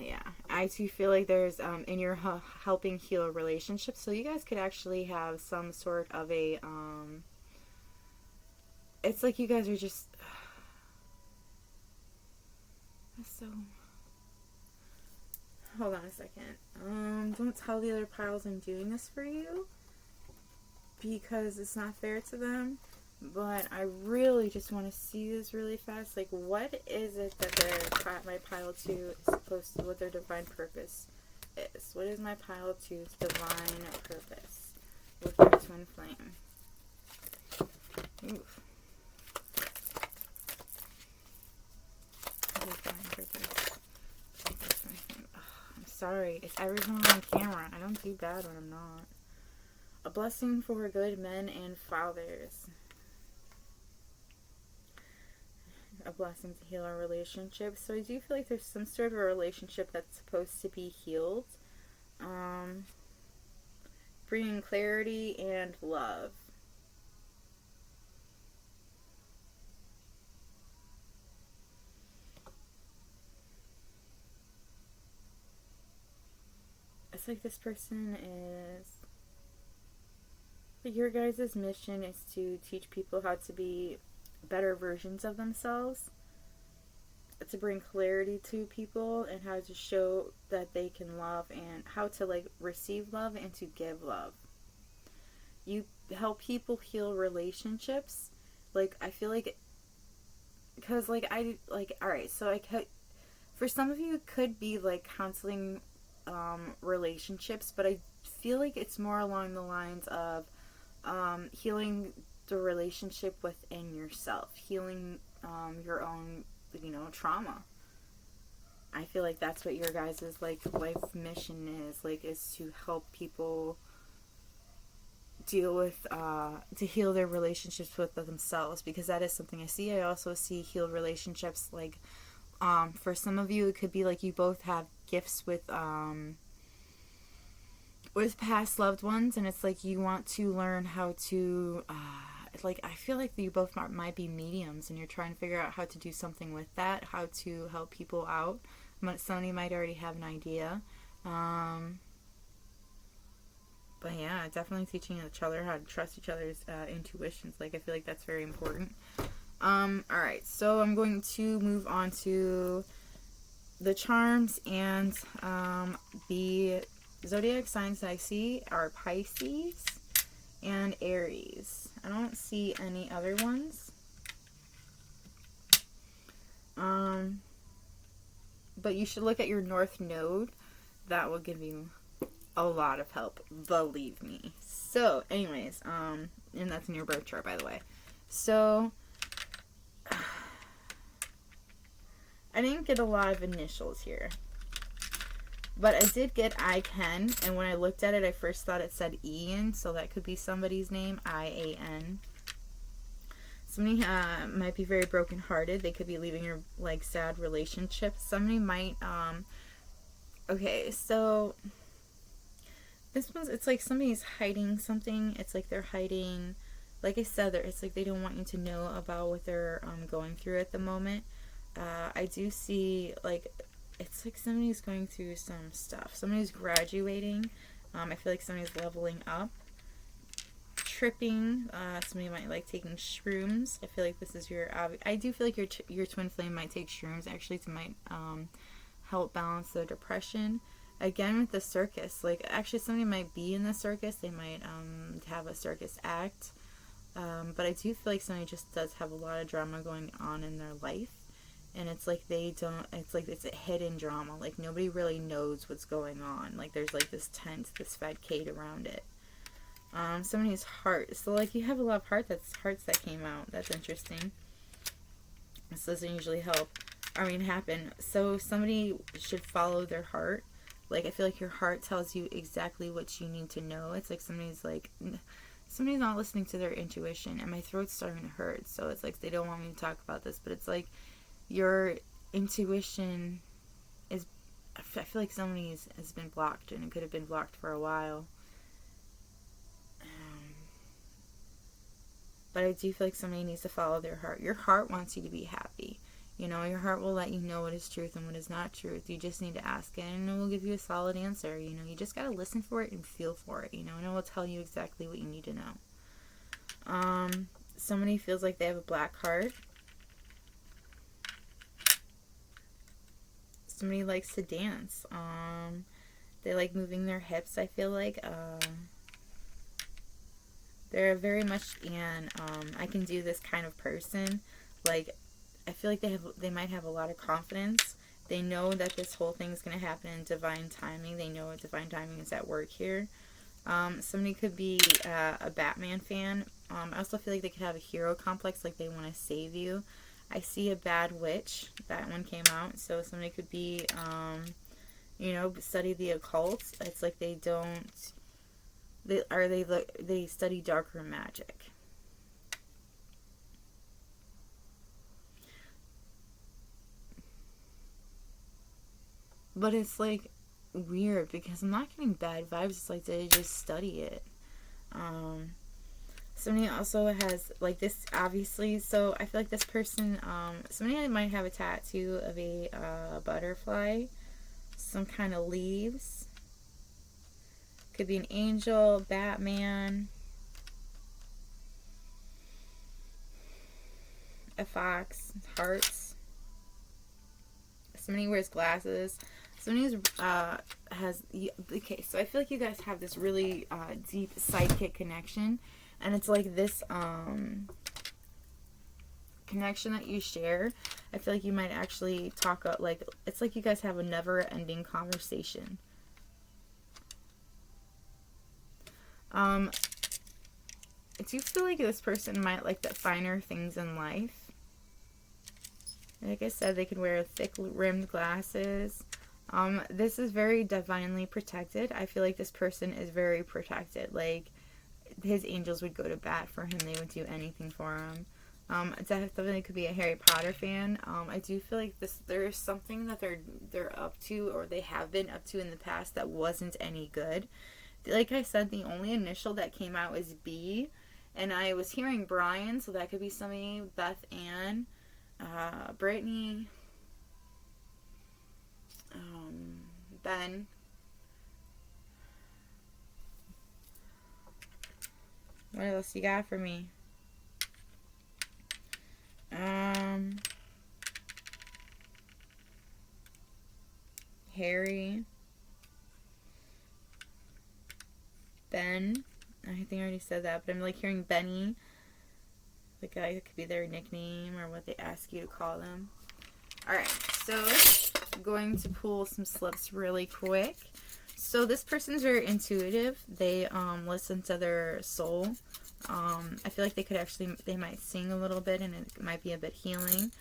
yeah, I do feel like there's in your helping heal a relationship, so you guys could actually have some sort of a it's like you guys are just so, hold on a second. Don't tell the other piles I'm doing this for you, because it's not fair to them. But I really just want to see this really fast. Like, what is it that my pile 2 is supposed to, what their divine purpose is? What is my pile 2's divine purpose with their twin flame? Oof. Divine purpose. Oh, I'm sorry. It's everyone on camera. I don't do bad when I'm not. A blessing for good men and fathers. A blessing to heal our relationship. So I do feel like there's some sort of a relationship that's supposed to be healed. Bringing clarity and love. It's like this person is, your guys' mission is to teach people how to be better versions of themselves, to bring clarity to people, and how to show that they can love, and how to like receive love and to give love. You help people heal relationships. Like, I feel like, because like alright, so for some of you it could be like counseling relationships, but I feel like it's more along the lines of healing the relationship within yourself, healing your own, you know, trauma. I feel like that's what your guys' like life mission is to help people deal with to heal their relationships with themselves, because that is something I see. I also see healed relationships, like for some of you it could be like you both have gifts with past loved ones, and it's like you want to learn how to like, I feel like you both might be mediums, and you're trying to figure out how to do something with that, how to help people out. Somebody might already have an idea. But yeah, definitely teaching each other how to trust each other's intuitions. Like, I feel like that's very important. Alright, so I'm going to move on to the charms and the zodiac signs that I see are Pisces and Aries. I don't see any other ones. But you should look at your North Node. That will give you a lot of help, believe me. So, anyways, and that's in your birth chart, by the way. So, I didn't get a lot of initials here. But I did get I Can, and when I looked at it, I first thought it said Ian, so that could be somebody's name, I-A-N. Somebody might be very brokenhearted. They could be leaving your, like, sad relationship. Somebody might, okay, so this one's, it's like somebody's hiding something. It's like they're hiding, like I said, it's like they don't want you to know about what they're going through at the moment. I do see, like, it's like somebody's going through some stuff. Somebody's graduating. I feel like somebody's leveling up. Tripping. Somebody might like taking shrooms. I feel like this is your, I do feel like your twin flame might take shrooms. Actually, it might help balance the depression. Again, with the circus, like, actually somebody might be in the circus. They might have a circus act. But I do feel like somebody just does have a lot of drama going on in their life. And it's like they don't, it's like it's a hidden drama. Like, nobody really knows what's going on. Like, there's like this tent, this facade around it. Somebody's heart. So, like, you have a lot of hearts that came out. That's interesting. This doesn't usually happen. So, somebody should follow their heart. Like, I feel like your heart tells you exactly what you need to know. It's like somebody's not listening to their intuition. And my throat's starting to hurt. So, it's like they don't want me to talk about this. But it's like your intuition is, I feel like somebody has been blocked. And it could have been blocked for a while. But I do feel like somebody needs to follow their heart. Your heart wants you to be happy. You know, your heart will let you know what is truth and what is not truth. You just need to ask it, and it will give you a solid answer. You know, you just got to listen for it and feel for it, you know, and it will tell you exactly what you need to know. Somebody feels like they have a black heart. Somebody likes to dance. They like moving their hips, I feel like. They're very much an I can do this kind of person. Like, I feel like they might have a lot of confidence. They know that this whole thing's going to happen in divine timing. They know divine timing is at work here. Somebody could be a Batman fan. I also feel like they could have a hero complex, like they want to save you. I see a bad witch. That one came out. So somebody could be, study the occult. It's like they don't. They study darker magic. But it's like weird because I'm not getting bad vibes. It's like they just study it. Somebody also has like this, obviously. So I feel like this person, somebody might have a tattoo of a butterfly, some kind of leaves. Could be an angel, Batman, a fox, hearts. Somebody wears glasses. Somebody has, okay, so I feel like you guys have this really deep sidekick connection. And it's like this connection that you share. I feel like you might actually talk, like, it's like you guys have a never-ending conversation. I do feel like this person might like the finer things in life. Like I said, they can wear thick rimmed glasses. This is very divinely protected. I feel like this person is very protected. Like, his angels would go to bat for him. They would do anything for him. Definitely could be a Harry Potter fan. I do feel like there's something that they're up to, or they have been up to in the past that wasn't any good. Like I said, the only initial that came out is B, and I was hearing Brian, so that could be somebody, Beth Ann, Brittany, Ben. What else you got for me? Ben. I think I already said that, but I'm like hearing Benny. The guy that could be their nickname or what they ask you to call them. Alright, so I'm going to pull some slips really quick. So this person's very intuitive. They listen to their soul. I feel like they might sing a little bit, and it might be a bit healing.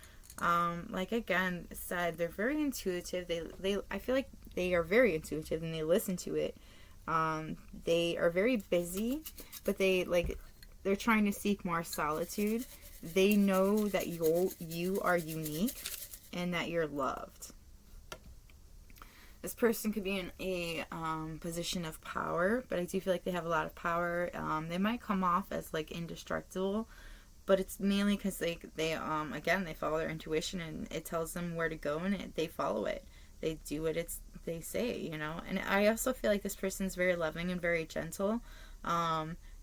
Like again said, they're very intuitive. I feel like they are very intuitive and they listen to it. They are very busy, but they're trying to seek more solitude. They know that you are unique and that you're loved. This person could be in a position of power, but I do feel like they have a lot of power. They might come off as like indestructible, but it's mainly because they follow their intuition, and it tells them where to go, and they follow it. They do what they say, you know. And I also feel like this person's very loving and very gentle.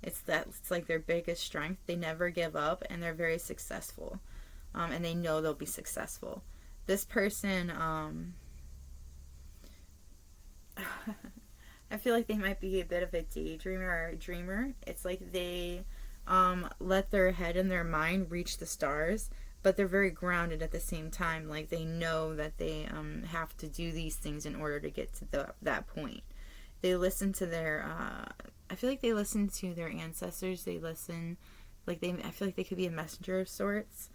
It's like their biggest strength. They never give up, and they're very successful, and they know they'll be successful. This person, I feel like they might be a bit of a daydreamer or a dreamer. It's like they let their head and their mind reach the stars, but they're very grounded at the same time. Like they know that they have to do these things in order to get to that point. They listen to their I feel like they listen to their ancestors. They listen I feel like they could be a messenger of sorts.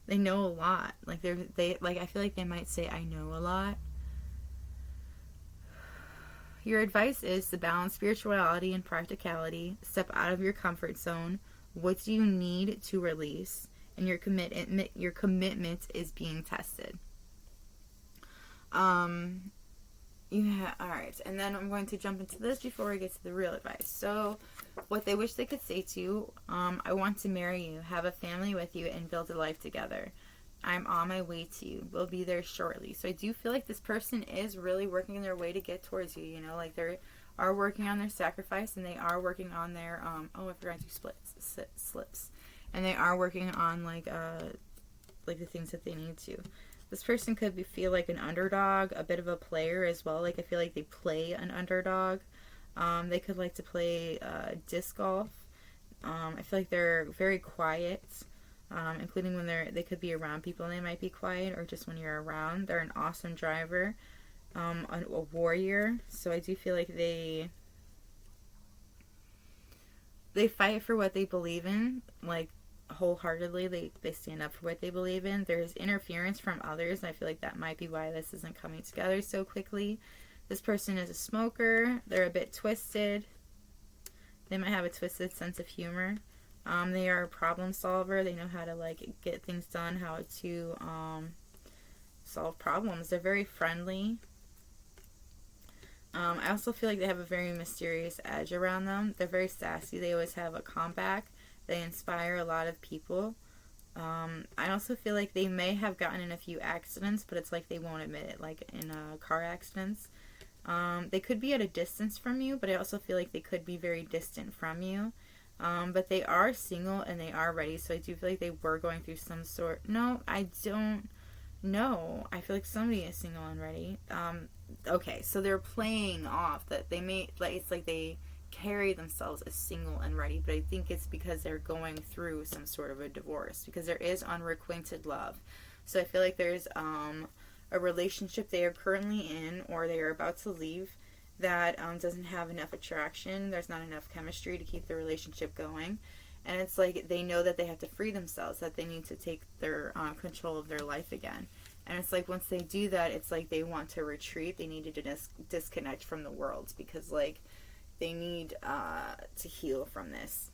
They know a lot. I feel like they might say, I know a lot. Your advice is to balance spirituality and practicality. Step out of your comfort zone. What do you need to release? And your commitment is being tested. Alright, and then I'm going to jump into this before we get to the real advice. So, what they wish they could say to you, I want to marry you, have a family with you, and build a life together. I'm on my way to you. We'll be there shortly. So I do feel like this person is really working their way to get towards you, you know, like they are working on their sacrifice, and they are working on their, I forgot to do slips. And they are working on, like the things that they need to. This person could feel like an underdog, a bit of a player as well. Like I feel like they play an underdog. They could like to play disc golf. I feel like they're very quiet, including when they could be around people and they might be quiet, or just when you're around. They're an awesome driver, a warrior. So I do feel like they fight for what they believe in, like wholeheartedly. They stand up for what they believe in. There's interference from others, and I feel like that might be why this isn't coming together so quickly. This person is a smoker. They're a bit twisted. They might have a twisted sense of humor. They are a problem solver. They know how to get things done, how to solve problems. They're very friendly. I also feel like they have a very mysterious edge around them. They're very sassy. They always have a comeback. They inspire a lot of people. I also feel like they may have gotten in a few accidents, but it's like they won't admit it, like in car accidents. They could be at a distance from you, but I also feel like they could be very distant from you. But they are single and they are ready, so I do feel like they were going through some sort... No, I don't know. I feel like somebody is single and ready. Okay, so they're playing off that they may... it's like they carry themselves as single and ready, but I think it's because they're going through some sort of a divorce, because there is unrequited love. So I feel like there's a relationship they are currently in, or they are about to leave, that doesn't have enough attraction. There's not enough chemistry to keep the relationship going, and it's like they know that they have to free themselves, that they need to take their control of their life again. And it's like once they do that, it's like they want to retreat. They need to disconnect from the world, because they need to heal from this.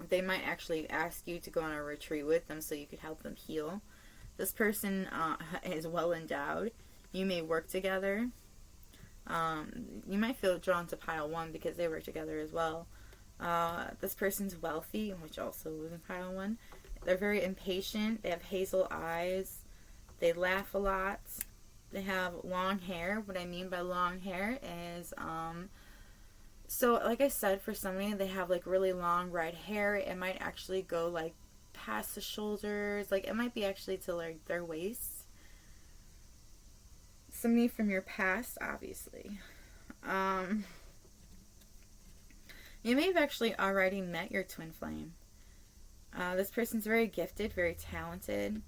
They might actually ask you to go on a retreat with them so you could help them heal. This person is well endowed. You may work together. You might feel drawn to pile 1 because they work together as well. This person's wealthy, which also lives in pile 1. They're very impatient. They have hazel eyes. They laugh a lot. They have long hair. What I mean by long hair is, so like I said, for somebody, they have really long red hair. It might actually go past the shoulders. It might be actually to their waist. somebody from your past, obviously. You may have actually already met your twin flame. This person's very gifted, very talented.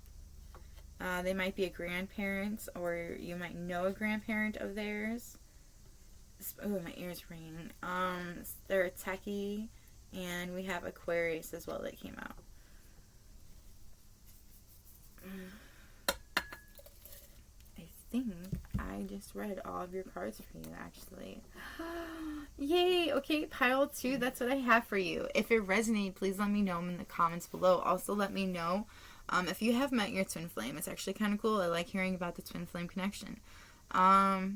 They might be a grandparent, or you might know a grandparent of theirs. Oh, my ear's ringing. They're a techie, and we have Aquarius as well that came out. I think I just read all of your cards for you, actually. Yay! Okay, pile 2, that's what I have for you. If it resonated, please let me know in the comments below. Also, let me know if you have met your twin flame. It's actually kind of cool. I like hearing about the twin flame connection. If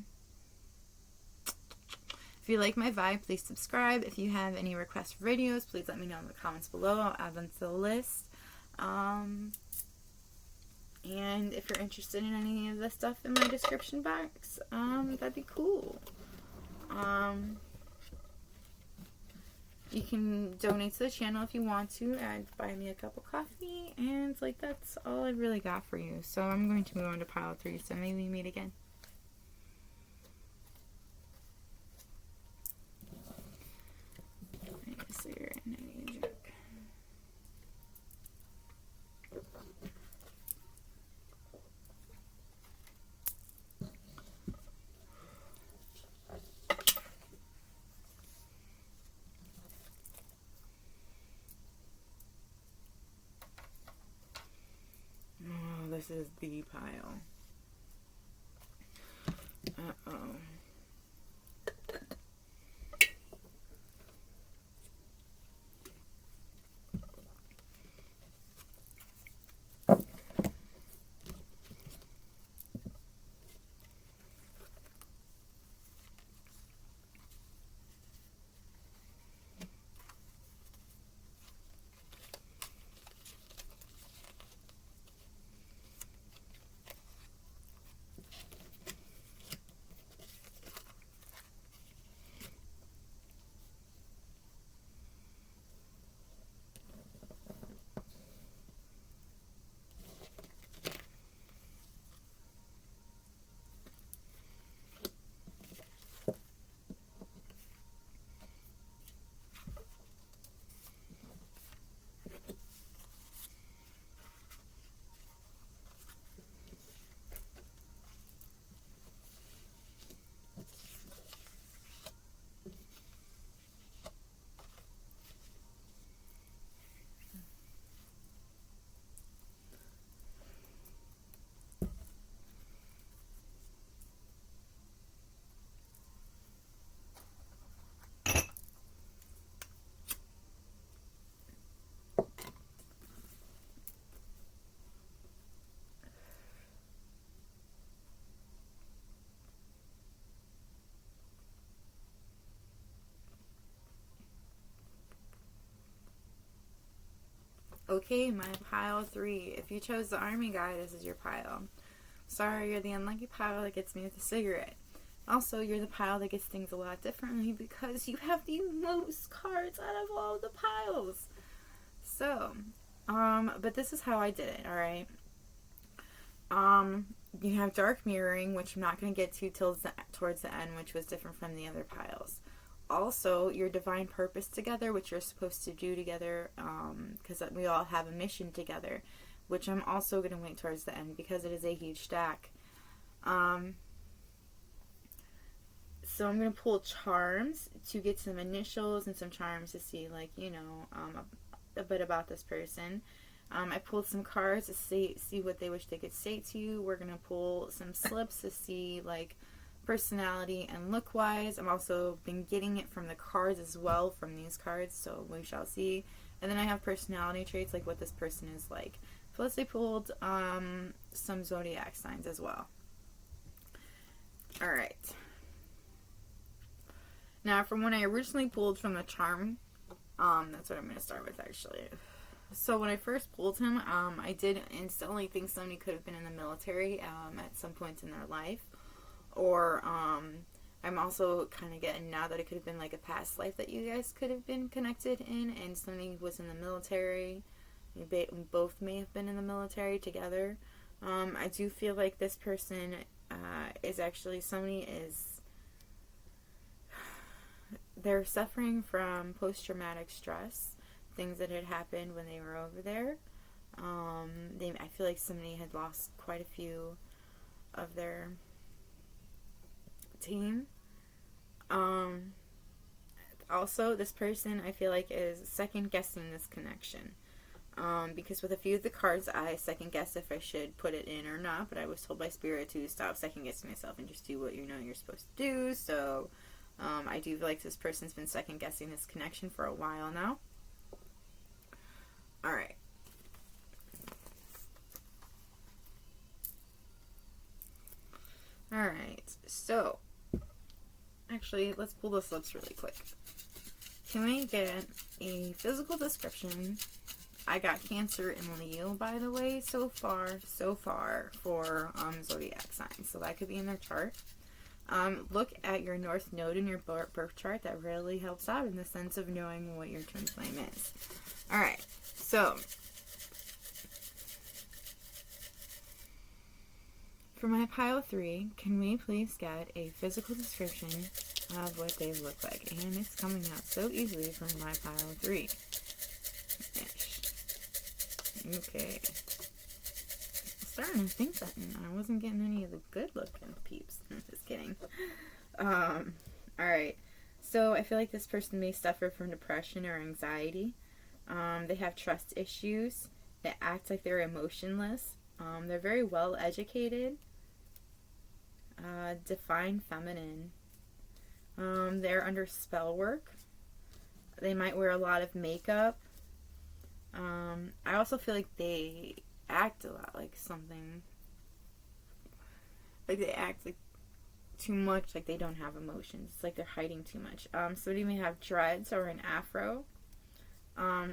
you like my vibe, please subscribe. If you have any requests for videos, please let me know in the comments below. I'll add them to the list. And if you're interested in any of the stuff in my description box, that'd be cool. You can donate to the channel if you want to, and buy me a cup of coffee, and like that's all I really got for you. So I'm going to move on to pile 3, so maybe we meet again. Cigarette and I need a drink. Oh, this is the pile. Uh-oh. Okay, my pile 3. If you chose the army guy, this is your pile. Sorry, you're the unlucky pile that gets me with a cigarette. Also, you're the pile that gets things a lot differently because you have the most cards out of all the piles. So, but this is how I did it, alright? You have dark mirroring, which I'm not going to get to towards the end, which was different from the other piles. Also, your divine purpose together, which you're supposed to do together, because we all have a mission together, which I'm also going to wait towards the end because it is a huge stack. So I'm going to pull charms to get some initials and some charms to see, like, you know, a bit about this person. I pulled some cards to see what they wish they could say to you. We're going to pull some slips to see, like, personality and look wise. I'm also been getting it from the cards as well, from these cards, so we shall see. And then I have personality traits, like what this person is like. Plus I pulled some zodiac signs as well. Alright. Now from when I originally pulled from the charm, that's what I'm going to start with actually. So when I first pulled him, I did instantly think somebody could have been in the military at some point in their life. Or, I'm also kind of getting now that it could have been like a past life that you guys could have been connected in, and somebody was in the military. We both may have been in the military together. I do feel like this person is actually they're suffering from post-traumatic stress, things that had happened when they were over there. I feel like somebody had lost quite a few of their team. Also, this person, I feel like, is second-guessing this connection. Because with a few of the cards, I second-guessed if I should put it in or not, but I was told by Spirit to stop second-guessing myself and just do what you know you're supposed to do. So, I do feel like this person's been second-guessing this connection for a while now. Alright. Alright, so, actually, let's pull the slips really quick. Can we get a physical description? I got Cancer and Leo, by the way, so far for zodiac signs, so that could be in their chart. Look at your North Node in your birth chart. That really helps out in the sense of knowing what your twin flame is. Alright, so for my pile 3, can we please get a physical description of what they look like? And it's coming out so easily for my pile 3. Okay. I'm starting to think that I wasn't getting any of the good looking peeps. I'm just kidding. Alright. So I feel like this person may suffer from depression or anxiety. They have trust issues. They act like they're emotionless. They're very well educated. Define feminine. They're under spell work. They might wear a lot of makeup. I also feel like they act a lot like something. Like they act like too much, like they don't have emotions. It's like they're hiding too much. Somebody may have dreads or an afro.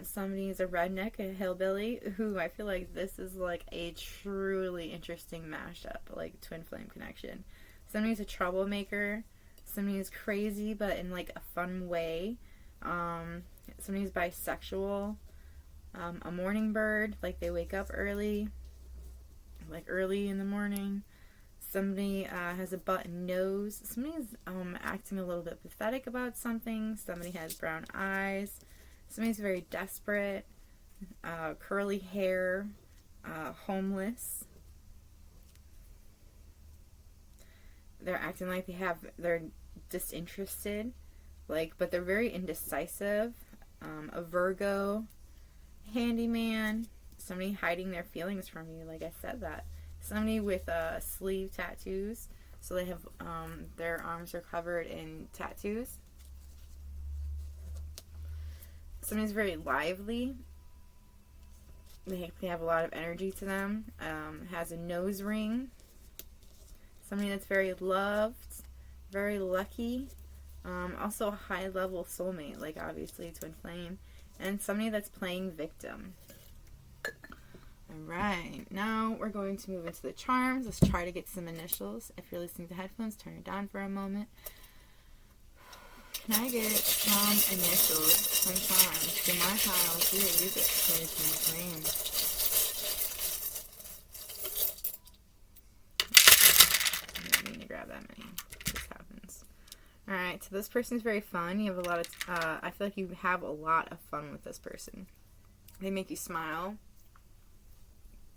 Somebody is a redneck, a hillbilly, who I feel like this is like a truly interesting mashup, like twin flame connection. Somebody's a troublemaker. Somebody's crazy, but in like a fun way. Somebody's bisexual. A morning bird, like they wake up early, like early in the morning. Somebody has a button nose. Somebody's acting a little bit pathetic about something. Somebody has brown eyes. Somebody's very desperate, curly hair, homeless. They're acting like they're disinterested, but they're very indecisive. A Virgo, handyman, somebody hiding their feelings from you, like I said that. Somebody with sleeve tattoos, so they have their arms are covered in tattoos. Somebody's very lively. They have a lot of energy to them. Has a nose ring. Somebody that's very loved, very lucky. Also a high level soulmate, like obviously twin flame. And somebody that's playing victim. Alright, now we're going to move into the charms. Let's try to get some initials. If you're listening to headphones, turn it down for a moment. Can I get some initials, some charms for my pile? Here, use it for twin flame. I don't mean to grab that many. This happens. Alright, so this person's very fun. You have a lot of, I feel like you have a lot of fun with this person. They make you smile.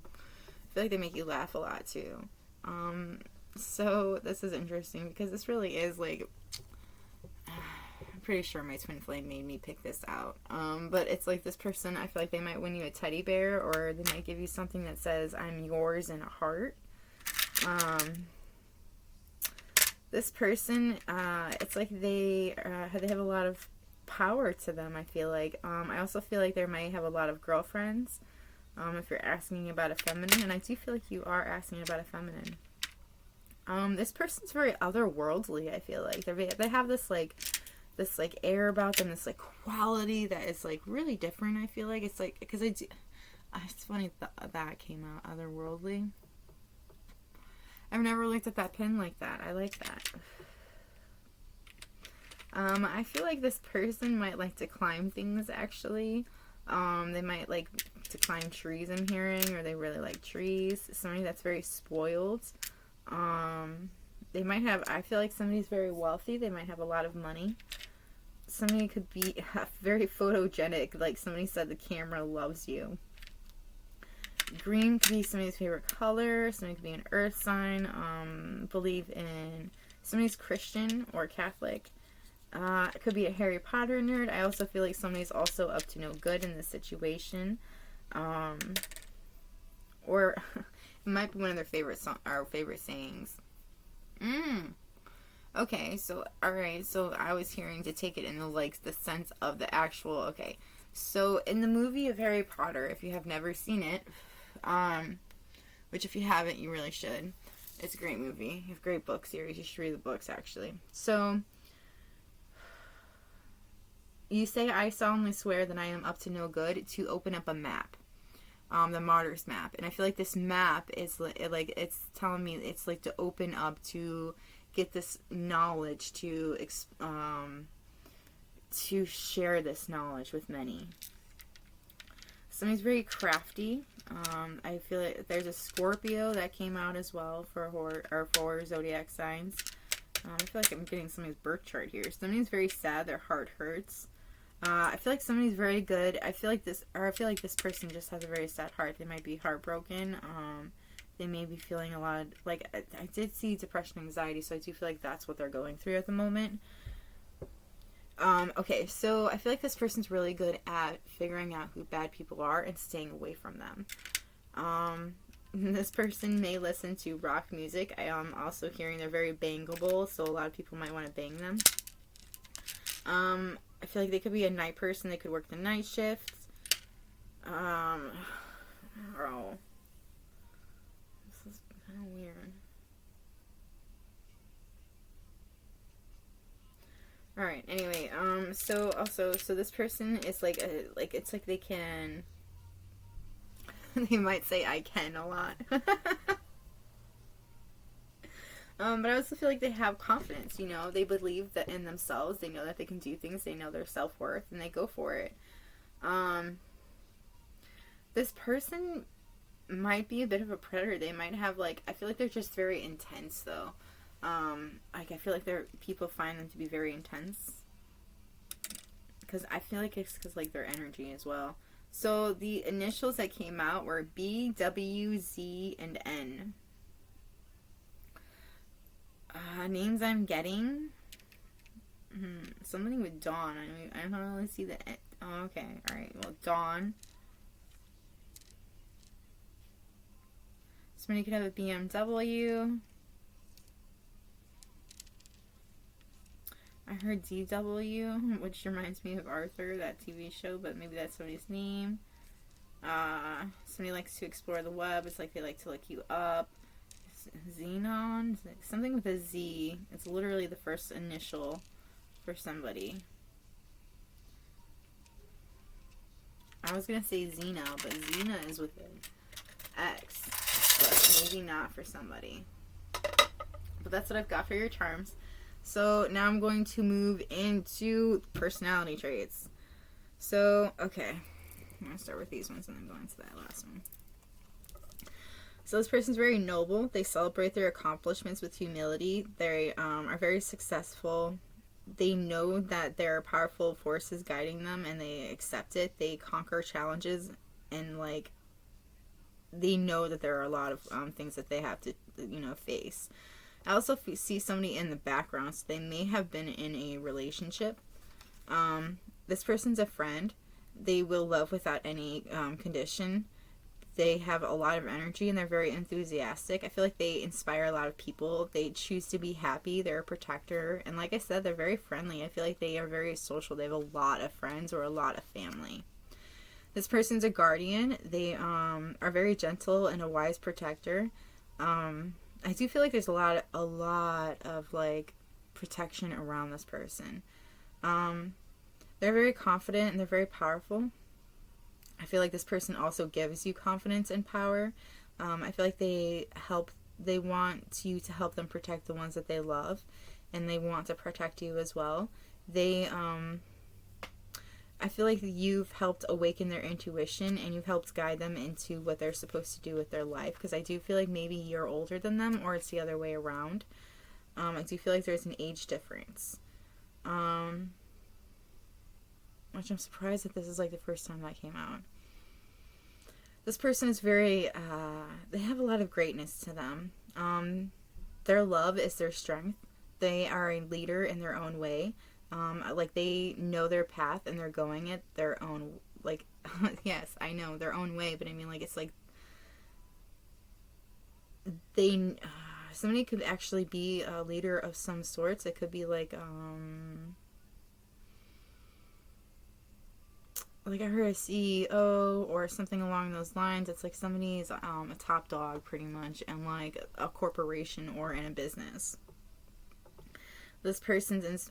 I feel like they make you laugh a lot too. So this is interesting because this really is like, I'm pretty sure my twin flame made me pick this out. But it's like this person, I feel like they might win you a teddy bear, or they might give you something that says, I'm yours, in a heart. This person, it's like they have a lot of power to them, I feel like. I also feel like they might have a lot of girlfriends, if you're asking about a feminine, and I do feel like you are asking about a feminine. This person's very otherworldly, I feel like. They have this air about them, this like quality that is like really different, I feel like. It's like, because it's funny that came out, otherworldly. I've never looked at that pin like that. I like that. I feel like this person might like to climb things, actually. They might like to climb trees, I'm hearing, or they really like trees. Somebody that's very spoiled. They might have, I feel like somebody's very wealthy. They might have a lot of money. Somebody could be very photogenic. Like somebody said, the camera loves you. Green could be somebody's favorite color. Somebody could be an earth sign. Believe in, somebody's Christian or Catholic. It could be a Harry Potter nerd. I also feel like somebody's also up to no good in this situation. Or it might be one of their favorite sayings. Okay, so, alright, so I was hearing to take it in the, like, the sense of the actual, okay. So, in the movie of Harry Potter, if you have never seen it, which if you haven't, you really should. It's a great movie. You have a great book series. You should read the books, actually. So, you say, I solemnly swear that I am up to no good, to open up a map. The Martyr's Map. And I feel like this map is, like, it's telling me it's, like, to open up, to get this knowledge, to share this knowledge with many. Somebody's very crafty. I feel like there's a Scorpio that came out as well for four zodiac signs. I feel like I'm getting somebody's birth chart here. Somebody's very sad. Their heart hurts. I feel like somebody's very good. I feel like this person just has a very sad heart. They might be heartbroken. They may be feeling a lot of, like, I did see depression and anxiety, so I do feel like that's what they're going through at the moment. Okay, so I feel like this person's really good at figuring out who bad people are and staying away from them. This person may listen to rock music. I am also hearing they're very bangable, so a lot of people might want to bang them. I feel like they could be a night person. They could work the night shift. This is kind of weird. Alright, anyway, so this person is like, it's like they can, they might say I can a lot. But I also feel like they have confidence, you know, they believe that in themselves, they know that they can do things, they know their self-worth, and they go for it. This person might be a bit of a predator. They might have, like, I feel like they're just very intense, though. Like, I feel like people find them to be very intense. Because I feel like it's because, like, their energy as well. So, the initials that came out were B, W, Z, and N. Names I'm getting. Somebody with Dawn. I don't really see the N. Oh, okay. Alright, well, Dawn. Somebody could have a BMW. I heard DW, which reminds me of Arthur, that TV show, but maybe that's somebody's name. Somebody likes to explore the web. It's like they like to look you up. Xenon? Something with a Z. It's literally the first initial for somebody. I was going to say Xena, but Xena is with an X. But maybe not for somebody. But that's what I've got for your charms. So now I'm going to move into personality traits. So, okay. I'm going to start with these ones and then go into that last one. So this person's very noble. They celebrate their accomplishments with humility. They are very successful. They know that there are powerful forces guiding them and they accept it. They conquer challenges and, like, they know that there are a lot of things that they have to, you know, face. I also see somebody in the background, so they may have been in a relationship. This person's a friend. They will love without any condition. They have a lot of energy and they're very enthusiastic. I feel like they inspire a lot of people. They choose to be happy. They're a protector. And like I said, they're very friendly. I feel like they are very social. They have a lot of friends or a lot of family. This person's a guardian. They are very gentle and a wise protector. I do feel like there's a lot of like protection around this person. They're very confident and they're very powerful. I feel like this person also gives you confidence and power. I feel like they want you to help them protect the ones that they love, and they want to protect you as well. They I feel like you've helped awaken their intuition and you've helped guide them into what they're supposed to do with their life, because I do feel like maybe you're older than them or it's the other way around. I do feel like there's an age difference. Which I'm surprised that this is like the first time that came out. This person is very, they have a lot of greatness to them. Their love is their strength. They are a leader in their own way. Like they know their path and they're going it their own, like, yes, I know, their own way, but I mean, like, it's like, somebody could actually be a leader of some sorts. It could be like I heard a CEO or something along those lines. It's like somebody's a top dog pretty much in like a corporation or in a business. This person's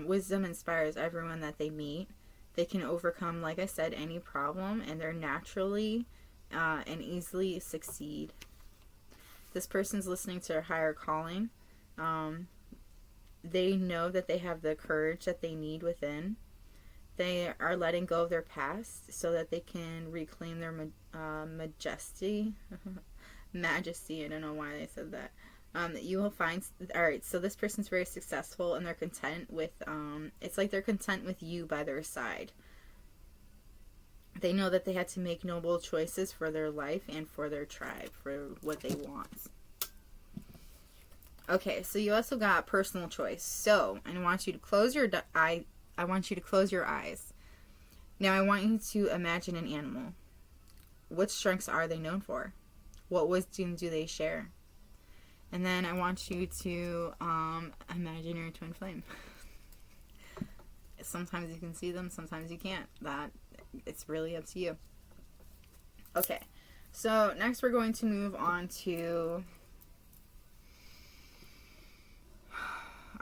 wisdom inspires everyone that they meet. They can overcome, like I said, any problem, and they're naturally and easily succeed. This person's listening to their higher calling. They know that they have the courage that they need within. They are letting go of their past so that they can reclaim their majesty. Majesty, I don't know why they said that. You will find, alright, so this person's very successful and they're content with, it's like they're content with you by their side. They know that they had to make noble choices for their life and for their tribe, for what they want. Okay, so you also got personal choice. So, I want you to close your I want you to close your eyes. Now I want you to imagine an animal. What strengths are they known for? What wisdom do they share? And then I want you to imagine your twin flame. Sometimes you can see them, sometimes you can't. It's really up to you. Okay, so next we're going to move on to...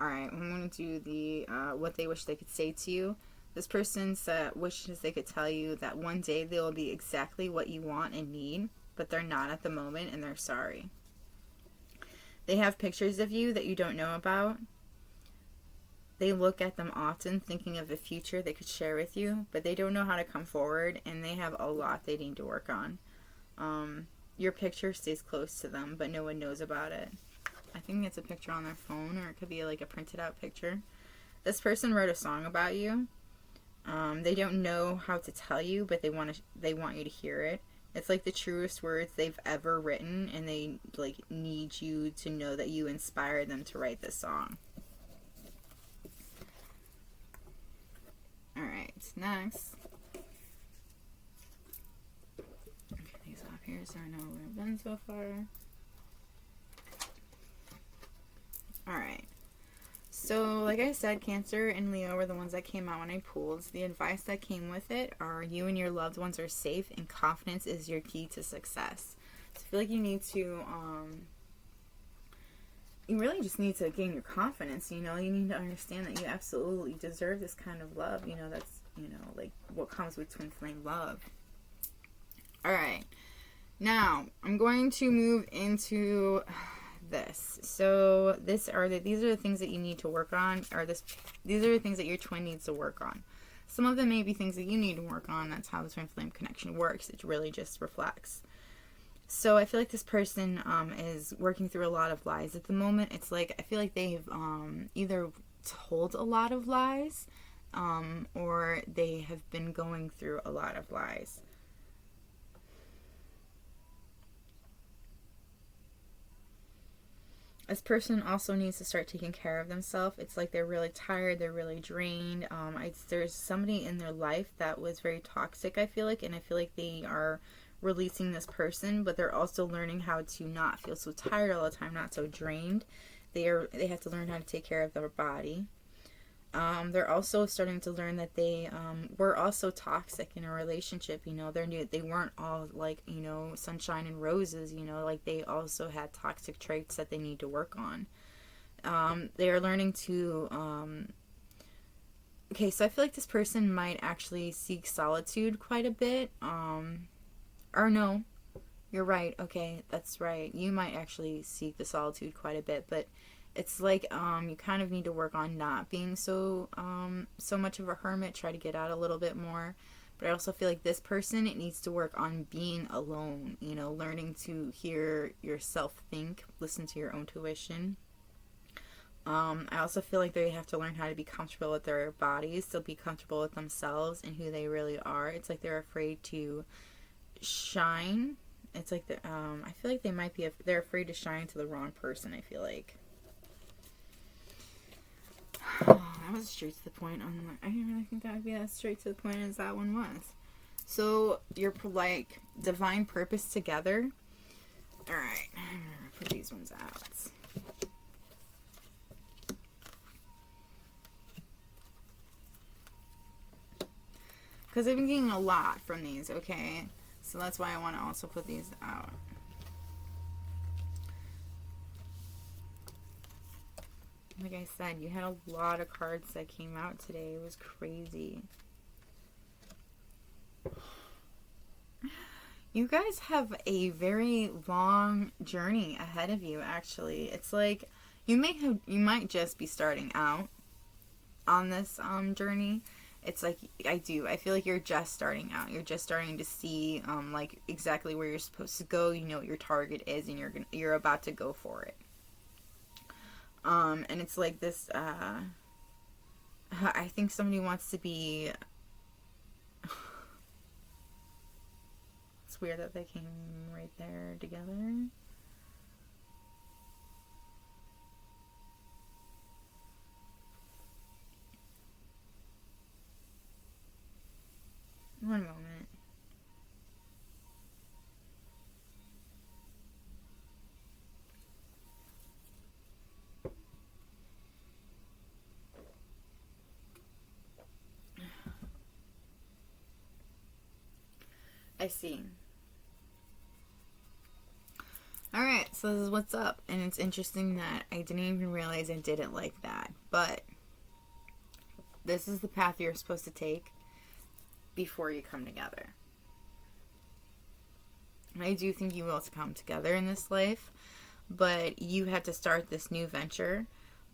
Alright, I'm going to do the what they wish they could say to you. This person wishes they could tell you that one day they will be exactly what you want and need, but they're not at the moment and they're sorry. They have pictures of you that you don't know about. They look at them often thinking of the future they could share with you, but they don't know how to come forward and they have a lot they need to work on. Your picture stays close to them, but no one knows about it. I think it's a picture on their phone, or it could be like a printed out picture. This person wrote a song about you. They don't know how to tell you, but they want you to hear it. It's like the truest words they've ever written, and they like need you to know that you inspired them to write this song. Alright, next. Okay, these off here so I know where I've been so far. Alright, so like I said, Cancer and Leo were the ones that came out when I pulled. The advice that came with it are you and your loved ones are safe and confidence is your key to success. So I feel like you need to, you really just need to gain your confidence, you know. You need to understand that you absolutely deserve this kind of love, you know. That's, you know, like what comes with twin flame love. Alright, now I'm going to move into... this. So these are the things that you need to work on, or these are the things that your twin needs to work on. Some of them may be things that you need to work on. That's how the twin flame connection works. It really just reflects. So I feel like this person is working through a lot of lies at the moment. It's like I feel like they've either told a lot of lies or they have been going through a lot of lies. This person also needs to start taking care of themselves. It's like they're really tired, they're really drained. There's somebody in their life that was very toxic, I feel like, and I feel like they are releasing this person, but they're also learning how to not feel so tired all the time, not so drained. They have to learn how to take care of their body. They're also starting to learn that they were also toxic in a relationship. You know, they weren't all like, you know, sunshine and roses. You know, like they also had toxic traits that they need to work on. They are learning to. Okay, so I feel like this person might actually seek solitude quite a bit. Or no, you're right. Okay, that's right. You might actually seek the solitude quite a bit, but it's like you kind of need to work on not being so much of a hermit, try to get out a little bit more. But I also feel like this person, it needs to work on being alone, you know, learning to hear yourself think, listen to your own tuition. I also feel like they have to learn how to be comfortable with their bodies, so be comfortable with themselves and who they really are. It's like they're afraid to shine. It's like I feel like they might be they're afraid to shine to the wrong person. I feel like that was straight to the point. I didn't really think that would be as straight to the point as that one was. So your like divine purpose together. All right, I'm gonna put these ones out. Because I've been getting a lot from these, okay? So that's why I want to also put these out. Like I said, you had a lot of cards that came out today. It was crazy. You guys have a very long journey ahead of you, actually. It's like you might just be starting out on this journey. It's like I feel like you're just starting out. You're just starting to see like exactly where you're supposed to go. You know what your target is, and you're about to go for it. And it's like this. I think somebody wants to be. It's weird that they came right there together. One moment. I see. Alright, so this is what's up. And it's interesting that I didn't even realize I did it like that. But this is the path you're supposed to take before you come together. I do think you will come together in this life, but you have to start this new venture.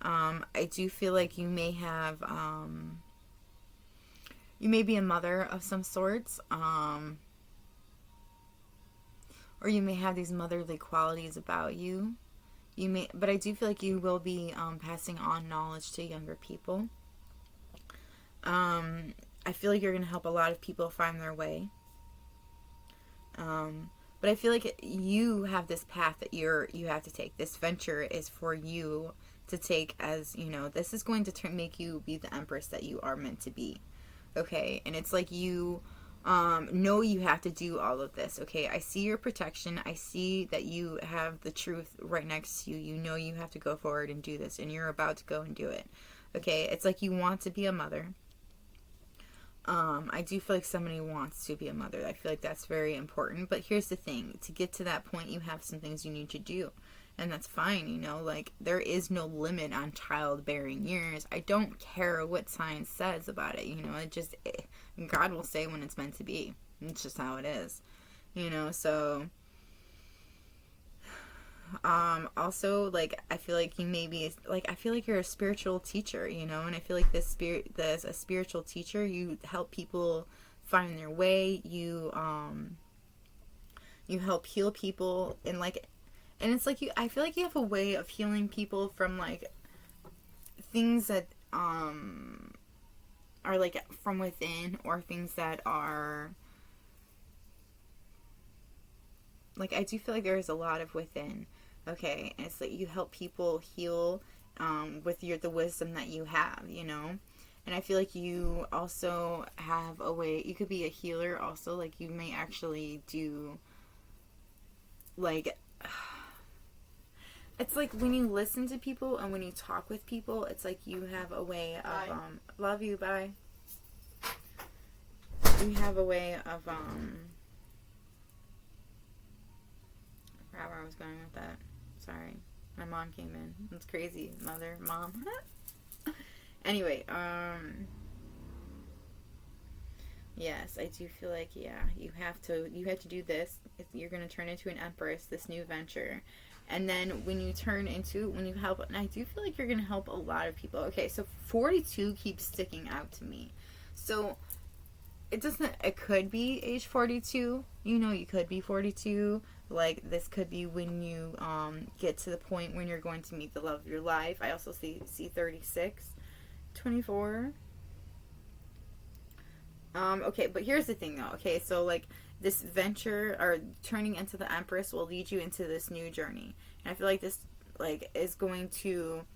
I do feel like you may have, you may be a mother of some sorts, or you may have these motherly qualities about you. But I do feel like you will be passing on knowledge to younger people. I feel like you're going to help a lot of people find their way. But I feel like you have this path that you have to take. This venture is for you to take, as, you know, this is going to make you be the empress that you are meant to be. Okay? And it's like you know you have to do all of this. Okay? I see your protection. I see that you have the truth right next to you. You know you have to go forward and do this, and you're about to go and do it. Okay? It's like you want to be a mother. I do feel like somebody wants to be a mother. I feel like that's very important. But here's the thing. To get to that point, you have some things you need to do. And that's fine, you know. Like, there is no limit on childbearing years. I don't care what science says about it, you know. God will say when it's meant to be. It's just how it is. You know, so... also, like, I feel like you may be, like, I feel like you're a spiritual teacher, you know, and I feel like as a spiritual teacher, you help people find their way, you help heal people, and it's like I feel like you have a way of healing people from, like, things that, are, like, from within, or things that are, like, I do feel like there is a lot of within. Okay, and it's like you help people heal with the wisdom that you have, you know. And I feel like you also have a way, you could be a healer also, like you may actually do, like, it's like when you listen to people and when you talk with people, it's like you have a way of, love you, bye. You have a way of, I forgot where I was going with that. Sorry. My mom came in. It's crazy. Mom. Anyway, yes, I do feel like, yeah, you have to do this. You're going to turn into an empress, this new venture. And then when you help, and I do feel like you're going to help a lot of people. Okay, so 42 keeps sticking out to me. So it could be age 42. You could be 42. Like, this could be when you get to the point when you're going to meet the love of your life. I also see 36, 24. Okay, but here's the thing though. Okay, so like, this venture or turning into the Empress will lead you into this new journey. And I feel like this is going to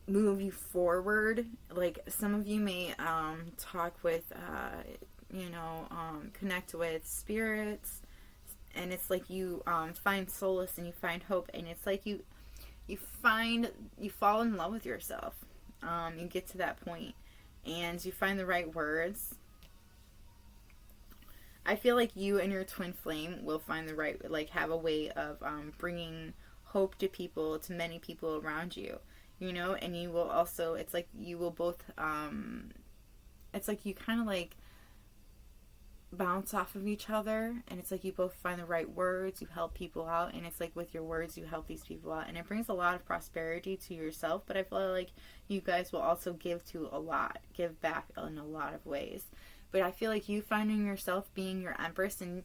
move you forward. Like, some of you may talk with connect with spirits, and it's like you find solace and you find hope, and it's like you fall in love with yourself. You get to that point and you find the right words. I feel like you and your twin flame will find the right, have a way of bringing hope to people, to many people around you, and you will also, it's like you will both, it's like you kind of bounce off of each other, and it's like you both find the right words, you help people out, and it's like with your words you help these people out, and it brings a lot of prosperity to yourself. But I feel like you guys will also give back in a lot of ways. But I feel like you finding yourself being your Empress and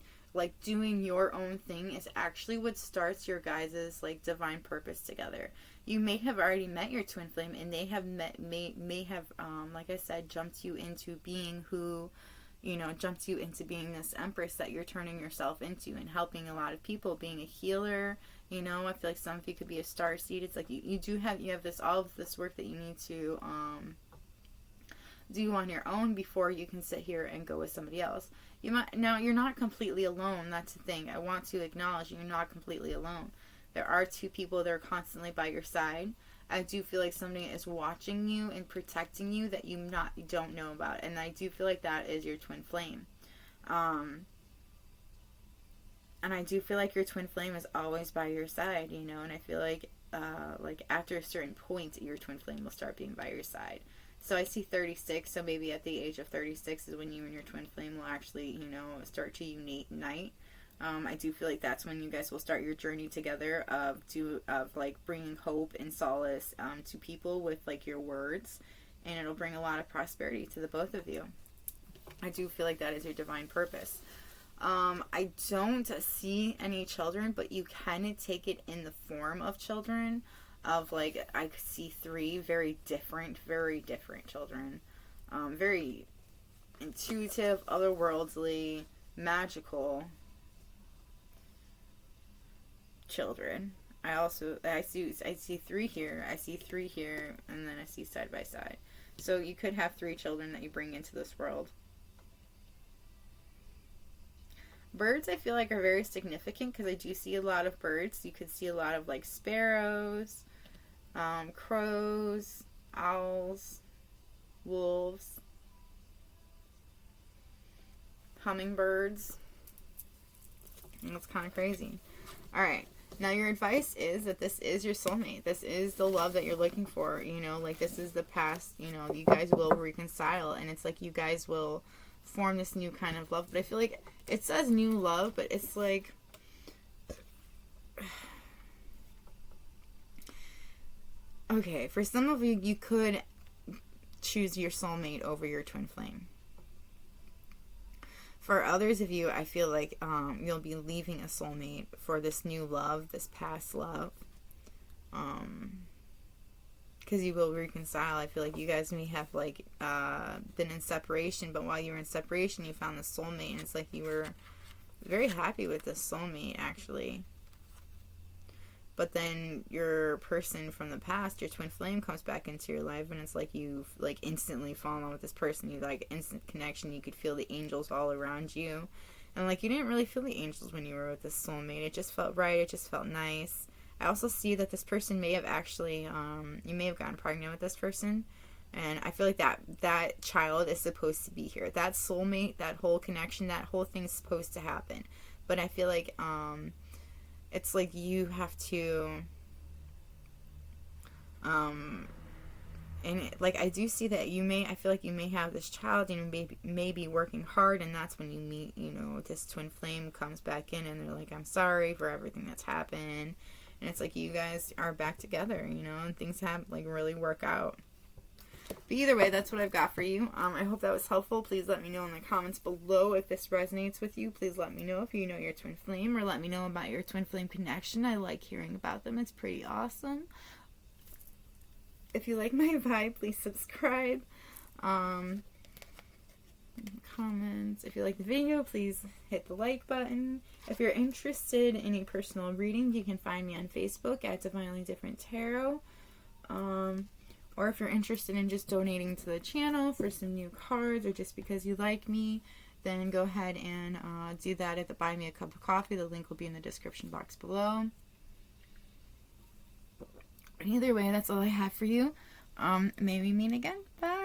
doing your own thing is actually what starts your guys' divine purpose together. You may have already met your twin flame, and they have may have like I said, jumped you into being this Empress that you're turning yourself into, and helping a lot of people, being a healer. I feel like some of you could be a starseed. It's like you have all of this work that you need to do on your own before you can sit here and go with somebody else. Now you're not completely alone. That's the thing. I want to acknowledge you're not completely alone. There are two people that are constantly by your side. I do feel like somebody is watching you and protecting you that you don't know about, and I do feel like that is your twin flame. And I do feel like your twin flame is always by your side, and I feel like after a certain point, your twin flame will start being by your side. So I see 36, so maybe at the age of 36 is when you and your twin flame will actually, start to unite. I do feel like that's when you guys will start your journey together of bringing hope and solace to people with your words, and it'll bring a lot of prosperity to the both of you. I do feel like that is your divine purpose. I don't see any children, but you can take it in the form of children. I see 3 very different children. Very intuitive, otherworldly, magical children. I see 3 here. I see 3 here, and then I see side by side. So you could have 3 children that you bring into this world. Birds, I feel like, are very significant because I do see a lot of birds. You could see a lot of sparrows, crows, owls, wolves, hummingbirds. And it's kind of crazy. All right. Now, your advice is that this is your soulmate. This is the love that you're looking for. This is the past. You guys will reconcile, and it's like you guys will form this new kind of love. But I feel like it says new love, but it's like, okay, for some of you, you could choose your soulmate over your twin flame. For others of you, I feel like you'll be leaving a soulmate for this new love, this past love. Because you will reconcile. I feel like you guys may have been in separation, but while you were in separation, you found the soulmate, and it's like you were very happy with this soulmate, actually. But then your person from the past, your twin flame, comes back into your life, and it's like you instantly fall in love with this person. You instant connection. You could feel the angels all around you, and you didn't really feel the angels when you were with this soulmate. It just felt right. It just felt nice. I also see that this person may have actually, you may have gotten pregnant with this person, and I feel like that child is supposed to be here. That soulmate, that whole connection, that whole thing's supposed to happen. But I feel like it's like you have to, and I do see that I feel like you may have this child, may be working hard, and that's when you meet, this twin flame comes back in, and they're like, I'm sorry for everything that's happened, and it's like you guys are back together, you know, and things have like really work out. But either way, that's what I've got for you. I hope that was helpful. Please let me know in the comments below if this resonates with you. Please let me know if you know your twin flame, or let me know about your twin flame connection. I like hearing about them. It's pretty awesome. If you like my vibe, please subscribe. Comments. If you like the video, please hit the like button. If you're interested in a personal reading, you can find me on Facebook at Divinely Different Tarot. Or if you're interested in just donating to the channel for some new cards, or just because you like me, then go ahead and do that at the Buy Me a Cup of Coffee. The link will be in the description box below. Either way, that's all I have for you. May we meet again. Bye.